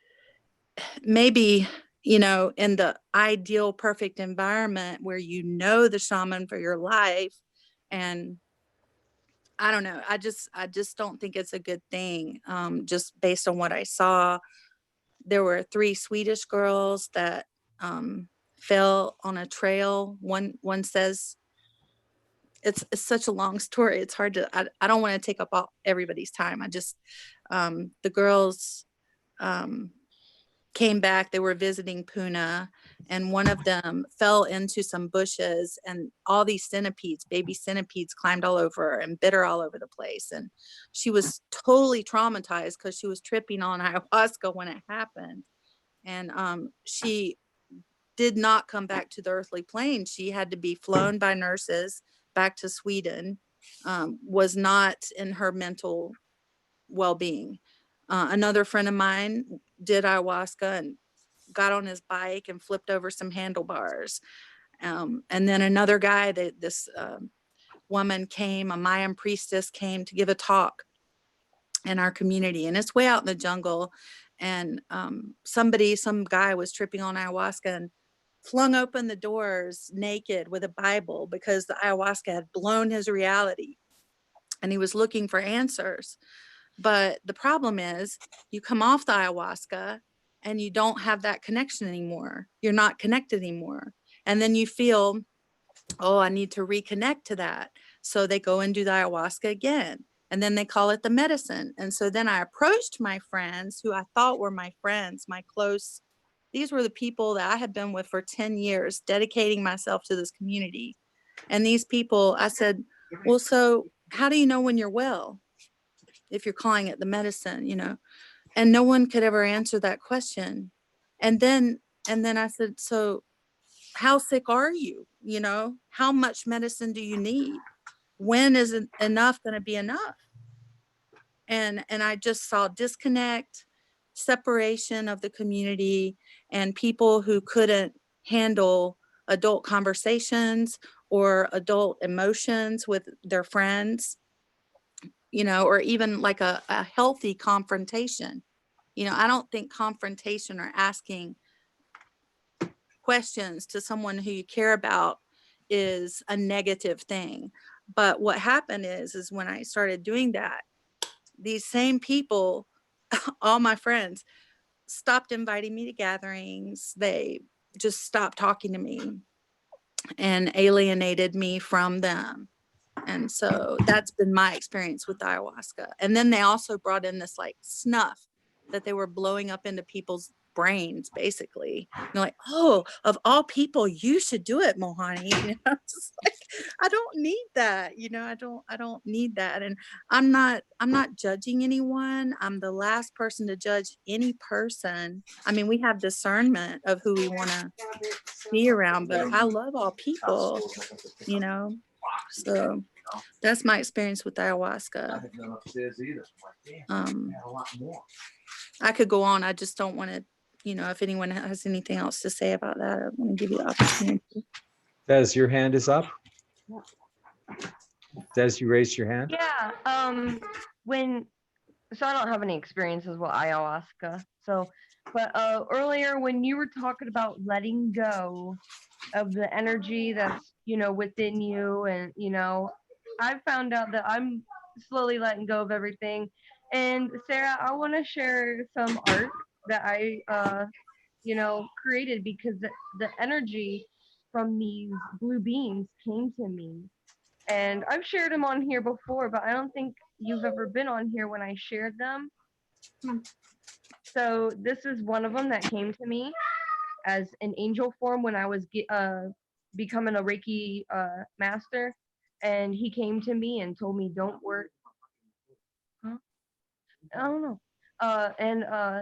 maybe, you know, in the ideal perfect environment where you know the shaman for your life. And I don't know, I just don't think it's a good thing. Just based on what I saw, there were 3 Swedish girls that fell on a trail. One says, it's such a long story. It's hard to, I don't want to take up everybody's time. I just, the girls came back, they were visiting Pune, and one of them fell into some bushes, and all these centipedes, baby centipedes, climbed all over her and bit her all over the place. And she was totally traumatized because she was tripping on ayahuasca when it happened. And she did not come back to the earthly plane. She had to be flown by nurses back to Sweden, was not in her mental well-being. Another friend of mine did ayahuasca and got on his bike and flipped over some handlebars. And then another guy, this woman came, a Mayan priestess came to give a talk in our community, and it's way out in the jungle. And some guy was tripping on ayahuasca and flung open the doors naked with a Bible because the ayahuasca had blown his reality, and he was looking for answers. But the problem is you come off the ayahuasca and you don't have that connection anymore. You're not connected anymore. And then you feel, oh, I need to reconnect to that. So they go and do the ayahuasca again. And then they call it the medicine. And so then I approached my friends who I thought were my friends, my close. These were the people that I had been with for 10 years, dedicating myself to this community. And these people, I said, well, so how do you know when you're well? If you're calling it the medicine, you know? And no one could ever answer that question. And then I said, so how sick are you? You know, how much medicine do you need? When is enough going to be enough? And I just saw disconnect, separation of the community, and people who couldn't handle adult conversations or adult emotions with their friends, you know, or even like a healthy confrontation. You know, I don't think confrontation or asking questions to someone who you care about is a negative thing. But what happened is when I started doing that, these same people, all my friends, stopped inviting me to gatherings. They just stopped talking to me and alienated me from them. And so that's been my experience with ayahuasca. And then they also brought in this like snuff that they were blowing up into people's brains, basically. And they're like, oh, of all people, you should do it, Mohani. You know, just like, I don't need that. You know, I don't need that. And I'm not judging anyone. I'm the last person to judge any person. I mean, we have discernment of who we want to be around, but I love all people, you know. So that's my experience with ayahuasca. I could go on. I just don't want to, you know, if anyone has anything else to say about that, I want to give you the opportunity. Des, your hand is up. Des, you raised your hand. Yeah. So I don't have any experiences with ayahuasca. So, but earlier when you were talking about letting go of the energy that's, you know, within you, and, you know, I found out that I'm slowly letting go of everything. And Sarah, I want to share some art that I, you know, created because the energy from these blue beans came to me. And I've shared them on here before, but I don't think you've ever been on here when I shared them. So this is one of them that came to me as an angel form when I was becoming a Reiki master. And he came to me and told me, don't worry. Huh? I don't know.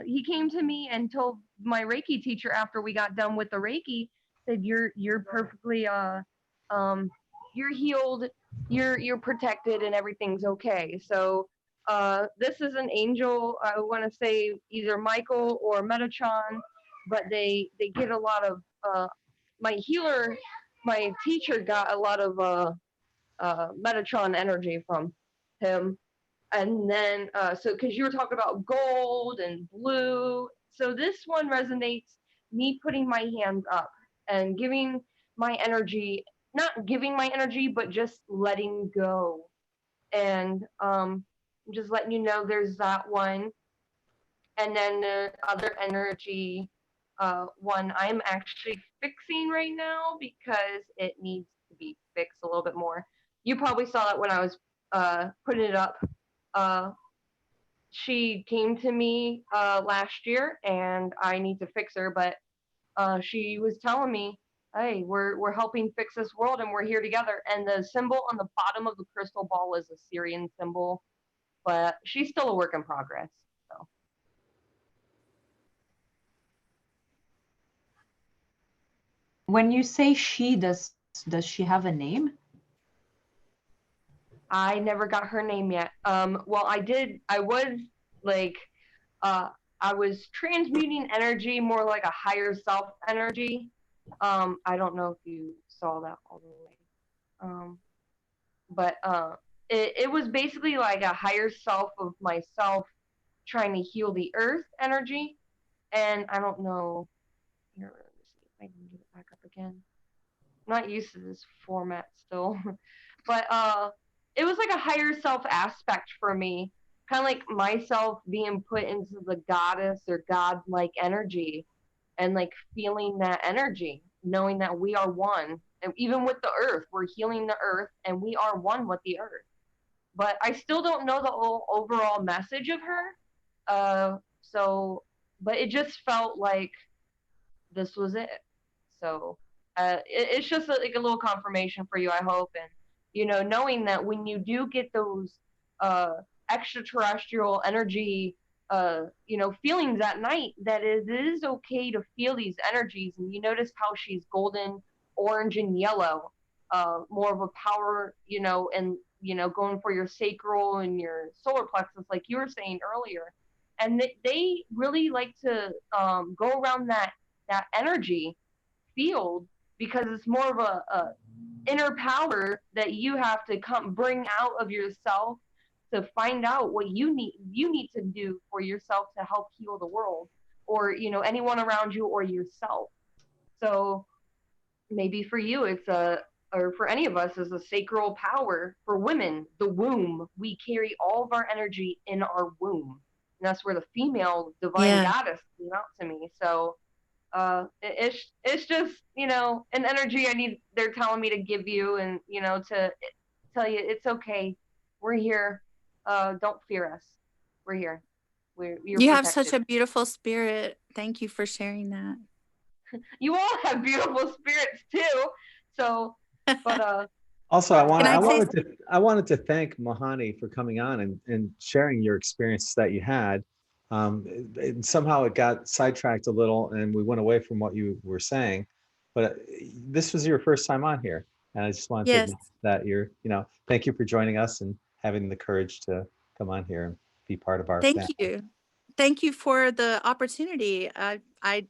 He came to me and told my Reiki teacher after we got done with the Reiki, said, you're perfectly you're healed, you're protected, and everything's okay. So this is an angel. I want to say either Michael or Metatron, but they get a lot of my healer, my teacher got a lot of Metatron energy from him. And then so because you were talking about gold and blue, so this one resonates, me putting my hands up and giving my energy, not giving my energy, but just letting go. And just letting you know there's that one. And then the other energy one I'm actually fixing right now because it needs to be fixed a little bit more. You probably saw that when I was putting it up. She came to me last year and I need to fix her, but she was telling me, hey, we're helping fix this world and we're here together. And the symbol on the bottom of the crystal ball is a Syrian symbol, but she's still a work in progress. So When you say she, does she have a name? I never got her name yet. Well, I was like, I was transmuting energy more like a higher self energy. I don't know if you saw that all the way. But it was basically like a higher self of myself trying to heal the earth energy. And I don't know. Here, let me see if I can get it back up again. I'm not used to this format still. But it was like a higher self aspect for me, kind of like myself being put into the goddess or god-like energy, and like feeling that energy, knowing that we are one. And even with the earth, we're healing the earth and we are one with the earth. But I still don't know the overall message of her. But it just felt like this was it. So it's just like a little confirmation for you, I hope. And, you know, knowing that when you do get those extraterrestrial energy, you know, feelings at night, that it is okay to feel these energies. And you notice how she's golden, orange, and yellow, more of a power, you know, and, you know, going for your sacral and your solar plexus, like you were saying earlier. And they really like to go around that energy field because it's more of a inner power that you have to bring out of yourself to find out what you need to do for yourself to help heal the world, or, you know, anyone around you or yourself. So maybe for you it's or for any of us, is a sacral power. For women, the womb, we carry all of our energy in our womb, and that's where the female divine goddess came out to me. So it's just, you know, an energy they're telling me to give you, and, you know, to tell you it's okay. We're here. Don't fear us. We're here. You're You have protected. such a beautiful spirit. Thank you for sharing that. You all have beautiful spirits too. So, but Also, I Can I say wanted to thank Mahani for coming on and sharing your experiences that you had. And somehow it got sidetracked a little, and we went away from what you were saying. But this was your first time on here, and I just wanted to yes? acknowledge that thank you for joining us and having the courage to come on here and be part of our Thank family. you. Thank you for the opportunity. I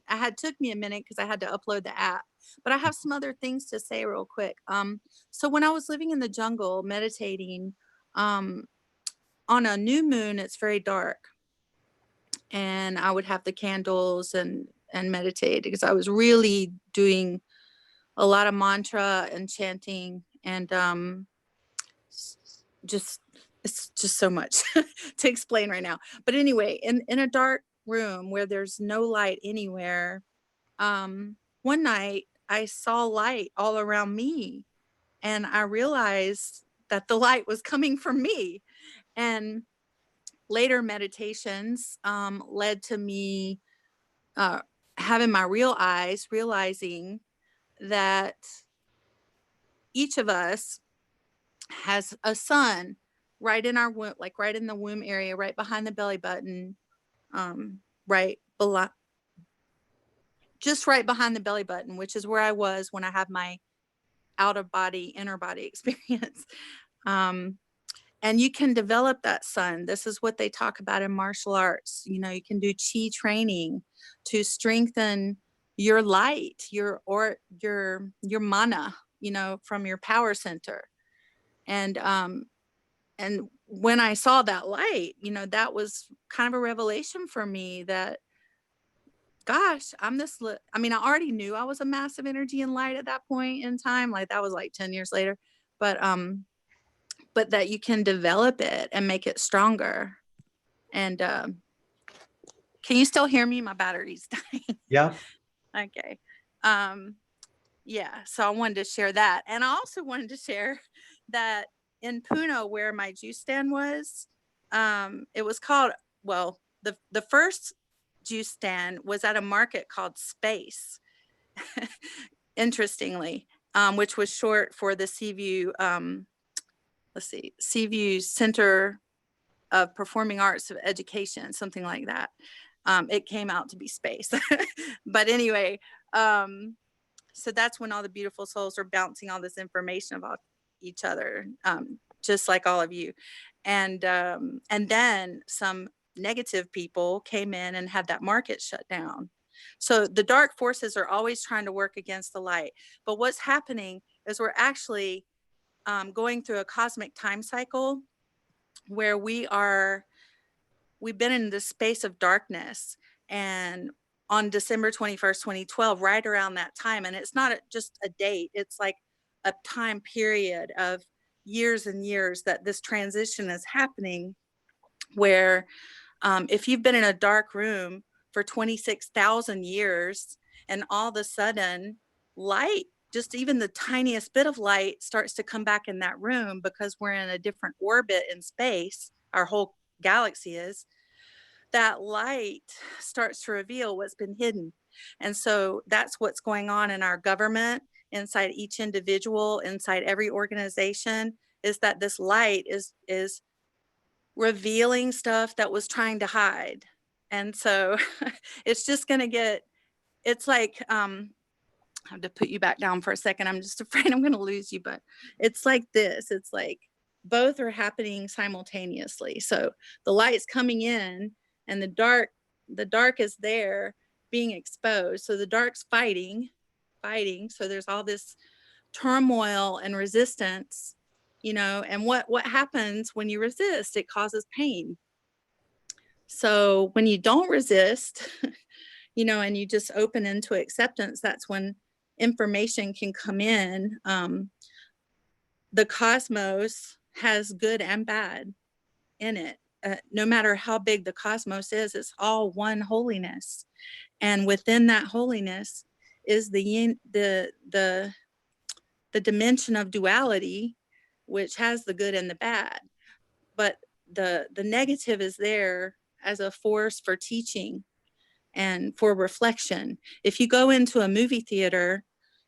had took me a minute because I had to upload the app, but I have some other things to say real quick. So when I was living in the jungle meditating, on a new moon, it's very dark, and I would have the candles and meditate because I was really doing a lot of mantra and chanting and just it's just so much to explain right now. But anyway, in a dark room where there's no light anywhere, one night I saw light all around me, and I realized that the light was coming from me. And later meditations led to me having my real eyes, realizing that each of us has a sun right in our womb, like right in the womb area, right behind the belly button, right below, just right behind the belly button, which is where I was when I had my out of body, inner body experience. And you can develop that sun. This is what they talk about in martial arts. You can do chi training to strengthen your light, your mana, from your power center. And when I saw that light, that was kind of a revelation for me that, gosh, I already knew I was a massive energy and light at that point in time. Like that was like 10 years later, but that you can develop it and make it stronger. And can you still hear me? My battery's dying. Yeah. Okay. Yeah. So I wanted to share that. And I also wanted to share that in Puno, where my juice stand was, it was called, well, the first juice stand was at a market called Space, interestingly, which was short for the Seaview, Seaview Center of Performing Arts of Education, something like that. It came out to be Space. But anyway, so that's when all the beautiful souls are bouncing all this information about each other, just like all of you. And then some negative people came in and had that market shut down. So the dark forces are always trying to work against the light. But what's happening is we're actually going through a cosmic time cycle where we've been in this space of darkness. And on December 21st, 2012, right around that time, and it's not just a date, it's like a time period of years and years that this transition is happening, where if you've been in a dark room for 26,000 years and all of a sudden light, just even the tiniest bit of light starts to come back in that room because we're in a different orbit in space, our whole galaxy is, that light starts to reveal what's been hidden. And so that's what's going on in our government, inside each individual, inside every organization, is that this light is revealing stuff that was trying to hide. And so it's just going to get, it's like, I have to put you back down for a second. I'm just afraid I'm going to lose you, but it's like this. It's like both are happening simultaneously. So the light's coming in and the dark is there being exposed. So the dark's fighting. So there's all this turmoil and resistance, and what happens when you resist? It causes pain. So when you don't resist, and you just open into acceptance, that's when information can come in. The cosmos has good and bad in it. No matter how big the cosmos is, it's all one holiness. And within that holiness is the dimension of duality, which has the good and the bad, but the negative is there as a force for teaching and for reflection. If you go into a movie theater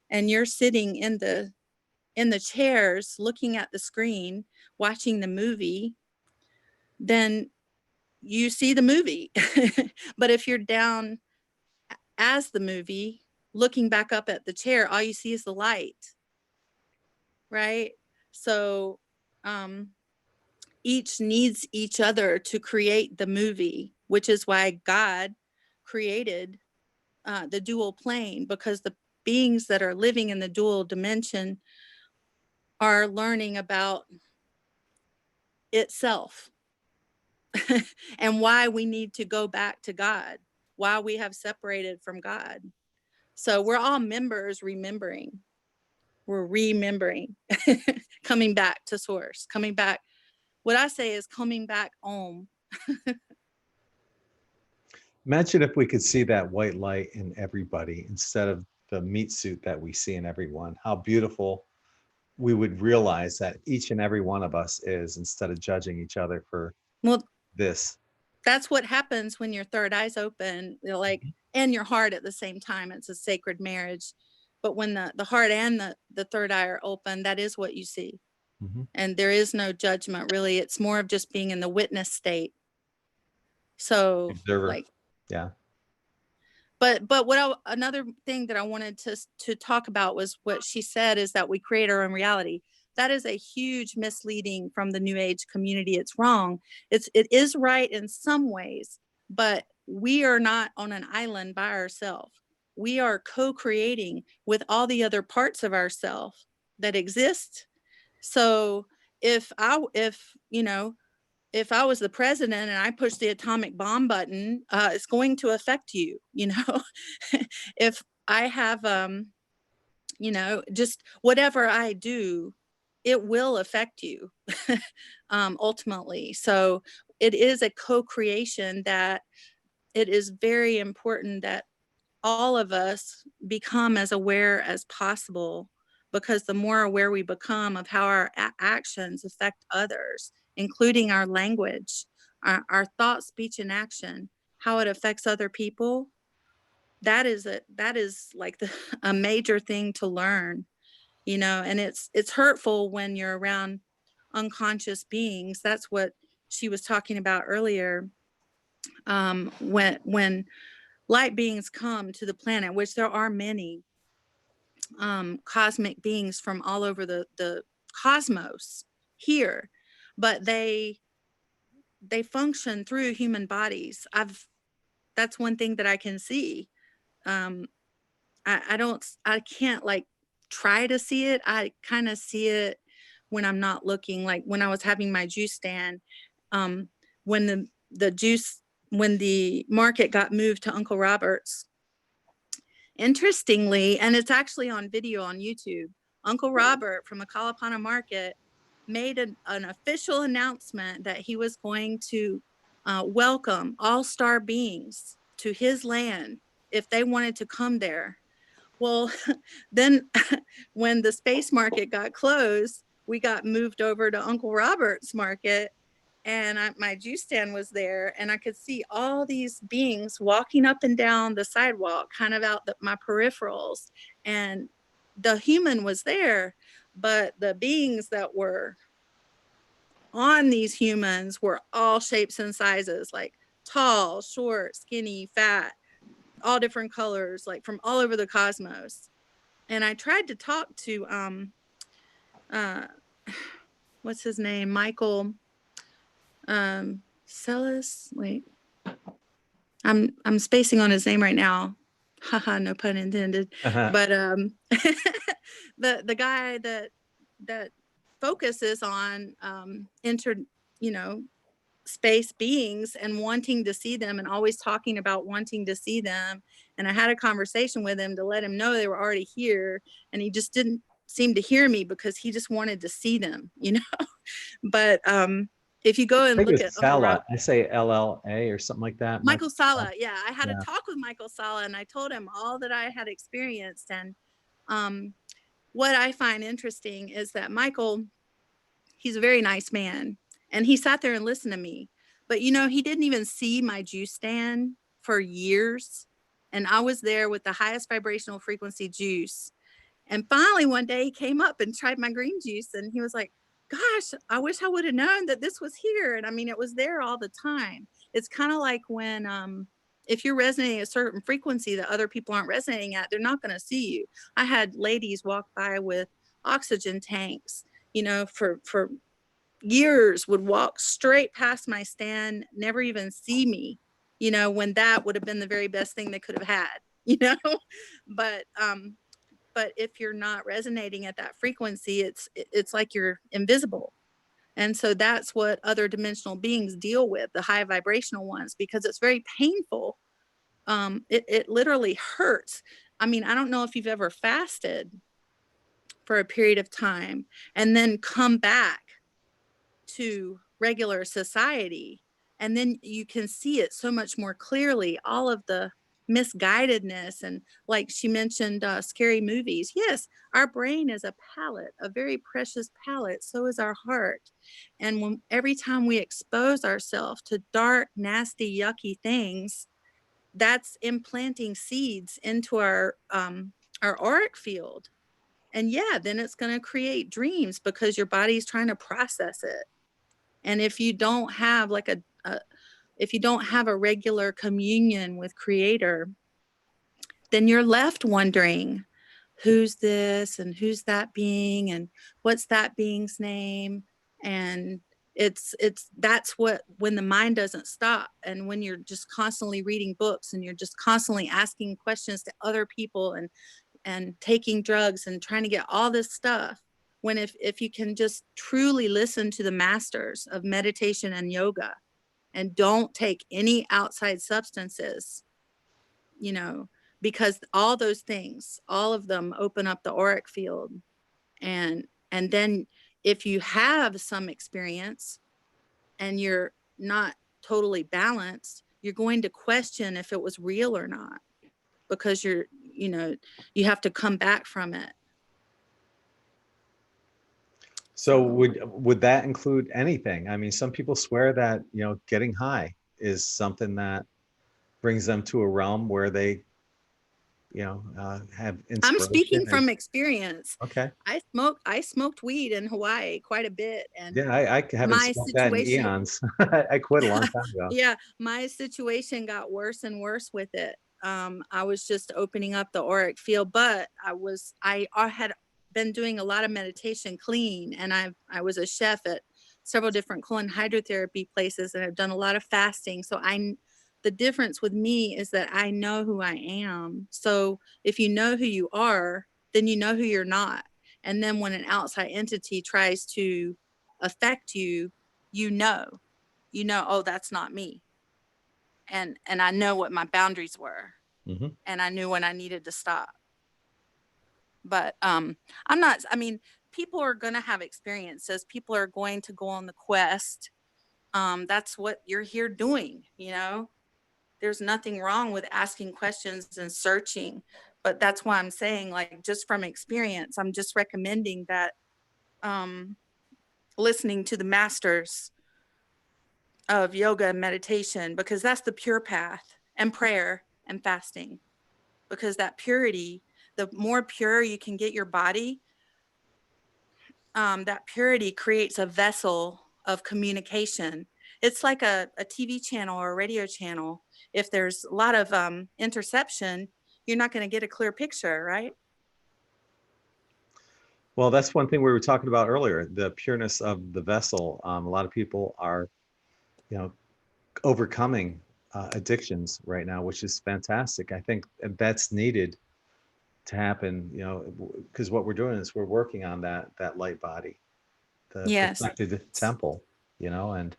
and you're sitting in the chairs looking at the screen watching the movie, then you see the movie. But if you're down as the movie looking back up at the chair, all you see is the light, right? So each needs each other to create the movie, which is why God created the dual plane, because the beings that are living in the dual dimension are learning about itself and why we need to go back to God, why we have separated from God. So we're all members remembering. We're remembering, coming back to source, coming back. What I say is coming back home. Imagine if we could see that white light in everybody instead of the meat suit that we see in everyone. How beautiful we would realize that each and every one of us is, instead of judging each other for Well, this. that's what happens when your third eye's open, like, and your heart at the same time. It's a sacred marriage. But when the heart and the third eye are open, that is what you see. Mhm. And there is no judgment, really. It's more of just being in the witness state. So Observer. like, Yeah. but another thing that I wanted to talk about was what she said, is that we create our own reality. That is a huge misleading from the New Age community. It's wrong. It is right in some ways, but we are not on an island by ourselves. We are co-creating with all the other parts of ourselves that exist. So if I was the president and I push the atomic bomb button, it's going to affect you, if I have, just whatever I do, it will affect you ultimately. So it is a co-creation that it is very important that all of us become as aware as possible, because the more aware we become of how our actions affect others, including our language, our thought, speech, and action, how it affects other people, that is like a major thing to learn, and it's hurtful when you're around unconscious beings. That's what she was talking about earlier. When light beings come to the planet, which there are many cosmic beings from all over the cosmos here, but they function through human bodies. That's one thing that I can see. I can't like try to see it. I kind of see it when I'm not looking. Like when I was having my juice stand, when when the market got moved to Uncle Robert's, interestingly, and it's actually on video on YouTube, Uncle Robert from the Kalapana Market made an official announcement that he was going to welcome all-star beings to his land if they wanted to come there. Well, then when the space market got closed, we got moved over to Uncle Robert's market, and my juice stand was there, and I could see all these beings walking up and down the sidewalk, kind of out my peripherals, and the human was there, but the beings that were on these humans were all shapes and sizes, like tall, short, skinny, fat, all different colors, like from all over the cosmos. And I tried to talk to what's his name, Michael Celis. Wait, I'm spacing on his name right now. Haha, no pun intended. But the guy that focuses on space beings and wanting to see them, and always talking about wanting to see them. And I had a conversation with him to let him know they were already here, and he just didn't seem to hear me because he just wanted to see them, But if you go and look at Sala, I say LLA or something like that. Michael Sala, yeah, I had a talk with Michael Sala, and I told him all that I had experienced. And what I find interesting is that Michael he's a very nice man. And he sat there and listened to me. But, you know, he didn't even see my juice stand for years. And I was there with the highest vibrational frequency juice. And finally, one day he came up and tried my green juice. And he was like, gosh, I wish I would have known that this was here. And I mean, it was there all the time. It's kind of like when, if you're resonating a certain frequency that other people aren't resonating at, they're not going to see you. I had ladies walk by with oxygen tanks, you know, for years, would walk straight past my stand, never even see me, you know, when that would have been the very best thing they could have had, you know. But if you're not resonating at that frequency, it's like you're invisible. And so that's what other dimensional beings deal with, the high vibrational ones, because it's very painful. It literally hurts. I mean, I don't know if you've ever fasted for a period of time and then come back to regular society, and then you can see it so much more clearly, all of the misguidedness. And like she mentioned, scary movies. Yes, our brain is a palette, a very precious palette. So is our heart. And every time we expose ourselves to dark, nasty, yucky things, that's implanting seeds into our auric field. And yeah, then it's going to create dreams because your body's trying to process it. And if you don't have like if you don't have a regular communion with Creator, then you're left wondering, who's this and who's that being and what's that being's name? And that's when the mind doesn't stop, and when you're just constantly reading books and you're just constantly asking questions to other people and taking drugs and trying to get all this stuff, when if you can just truly listen to the masters of meditation and yoga and don't take any outside substances, you know, because all those things, all of them open up the auric field. And then if you have some experience and you're not totally balanced, you're going to question if it was real or not, because you have to come back from it. So would that include anything? I mean, some people swear that, you know, getting high is something that brings them to a realm where they, you know, have inspiration. I'm speaking from experience. Okay. I smoked weed in Hawaii quite a bit. And yeah, I haven't smoked that in eons. I quit a long time ago. Yeah, my situation got worse and worse with it. I was just opening up the auric field, but I had been doing a lot of meditation clean, and I was a chef at several different colon hydrotherapy places, and I've done a lot of fasting. So the difference with me is that I know who I am. So if you know who you are, then you know who you're not. And then when an outside entity tries to affect you, you know, oh, that's not me. And I know what my boundaries were. Mm-hmm. And I knew when I needed to stop. But people are going to have experiences. People are going to go on the quest. That's what you're here doing, you know. There's nothing wrong with asking questions and searching. But that's why I'm saying, like, just from experience, I'm just recommending that listening to the masters of yoga and meditation, because that's the pure path, and prayer and fasting, because that purity, the more pure you can get your body, that purity creates a vessel of communication. It's like a TV channel or a radio channel. If there's a lot of interception, you're not going to get a clear picture, right? Well, that's one thing we were talking about earlier, the pureness of the vessel. A lot of people are, you know, overcoming addictions right now, which is fantastic. I think that's needed to happen, you know, because what we're doing is we're working on that light body, the perfected temple, you know, and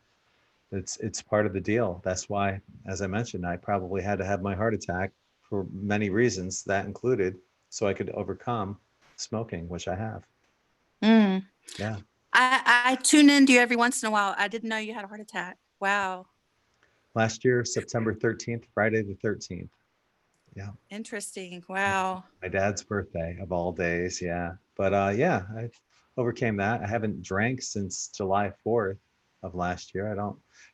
it's part of the deal. That's why, as I mentioned, I probably had to have my heart attack for many reasons, that included, so I could overcome smoking, which I have. Yeah. I tune into you every once in a while. I didn't know you had a heart attack. Wow. Last year, September 13th, Friday the 13th. Yeah. Interesting. Wow. My dad's birthday of all days. Yeah. But yeah, overcame that. I haven't drank since July 4th of last year.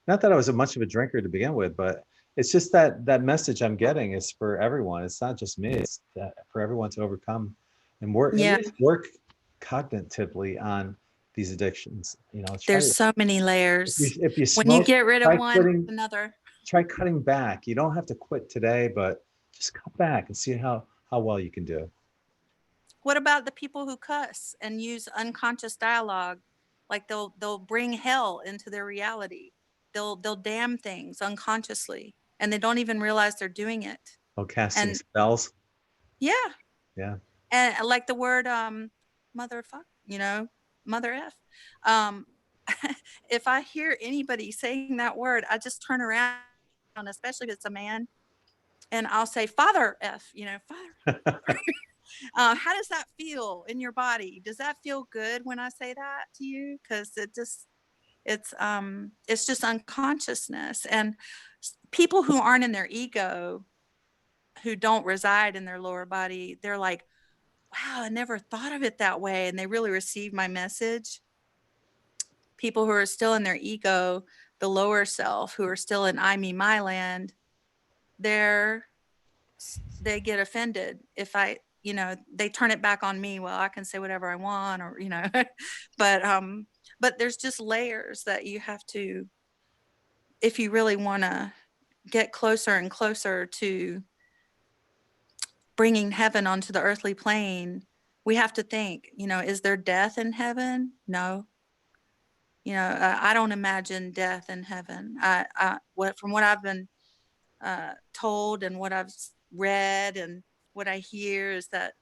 Not that I was much of a drinker to begin with, but it's just that message I'm getting is for everyone. It's not just me. It's for everyone to overcome and work, at Yeah, least work cognitively on these addictions. there's so many layers. If you When you smoke, get rid of try one, quitting, another. try cutting back. You don't have to quit today, but just cut back and see how well you can do. What about the people who cuss and use unconscious dialogue? Like they'll bring hell into their reality. They'll damn things unconsciously, and they don't even realize they're doing it. Oh, casting And spells. yeah, Yeah. and like the word motherfuck, mother f. Um, if I hear anybody saying that word, I just turn around, especially if it's a man, and I'll say father f. Father. How does that feel in your body? Does that feel good when I say that to you? Because it's just unconsciousness, and people who aren't in their ego, who don't reside in their lower body, they're like, wow, I never thought of it that way, and they really receive my message. People who are still in their ego, the lower self, who are still in I, me, my land, they get offended if they turn it back on me. Well, I can say whatever I want, or but there's just layers that you have to, if you really want to get closer and closer to bringing heaven onto the earthly plane. We have to think, is there death in heaven? No. I don't imagine death in heaven. From what I've been told, and what I've read, and what I hear, is that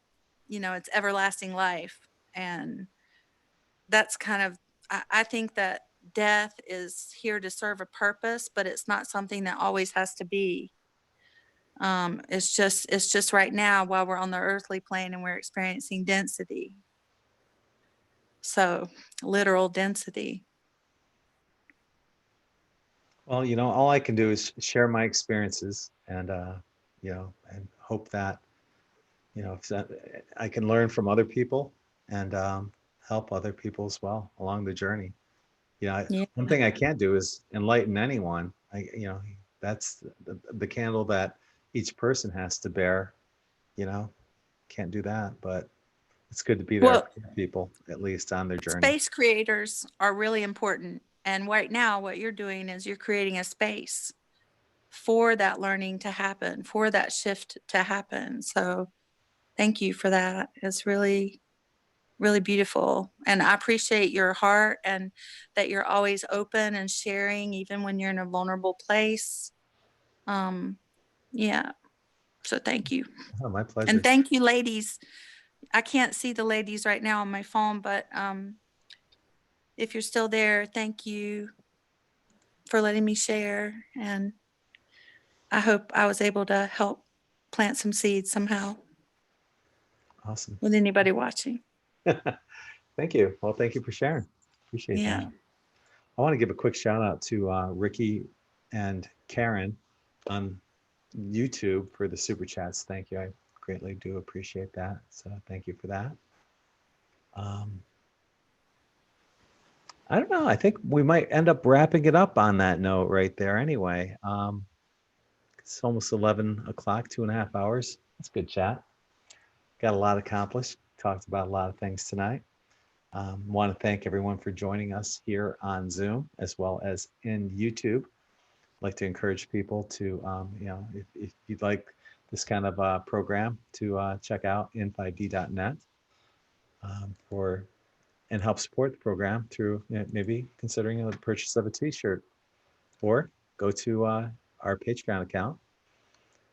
it's everlasting life. And that's kind of, I think that death is here to serve a purpose, but it's not something that always has to be. It's just right now, while we're on the earthly plane and we're experiencing density. So literal density. Well, all I can do is share my experiences, and and hope that I can learn from other people, and help other people as well along the journey. Yeah. One thing I can't do is enlighten anyone. That's the candle that each person has to bear. Can't do that, but it's good to be there Well, for people, at least on their journey. space creators are really important. And right now, what you're doing is you're creating a space for that learning to happen, for that shift to happen. So thank you for that. It's really, really beautiful. And I appreciate your heart, and that you're always open and sharing, even when you're in a vulnerable place. Yeah. So thank you. Oh, my pleasure. And thank you, ladies. I can't see the ladies right now on my phone, but if you're still there, thank you for letting me share. And I hope I was able to help plant some seeds somehow Awesome. with anybody watching. Thank you. Well, thank you for sharing. Appreciate Yeah. that. I want to give a quick shout out to Ricky and Karen on YouTube for the super chats. Thank you. I greatly do appreciate that. So thank you for that. I don't know. I think we might end up wrapping it up on that note right there anyway. It's almost 11 o'clock, 2.5 hours. That's good chat. Got a lot accomplished. Talked about a lot of things tonight. Want to thank everyone for joining us here on Zoom as well as in YouTube. I'd like to encourage people to, if you'd like this kind of program, to check out in5d.net and help support the program through maybe considering the purchase of a t-shirt, or go to our Patreon account,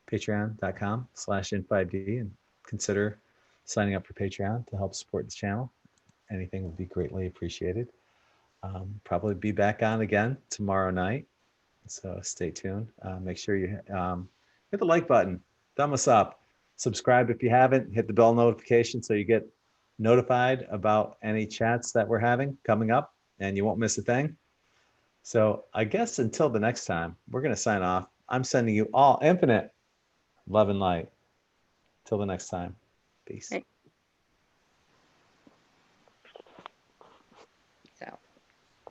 patreon.com/in5d, and consider signing up for Patreon to help support the channel. Anything would be greatly appreciated. Probably be back on again tomorrow night, so stay tuned. Make sure you hit the like button, thumb us up, subscribe if you haven't, hit the bell notification so you get notified about any chats that we're having coming up, and you won't miss a thing. So I guess until the next time, we're going to sign off. I'm sending you all infinite love and light. Till the next time. Peace. Right.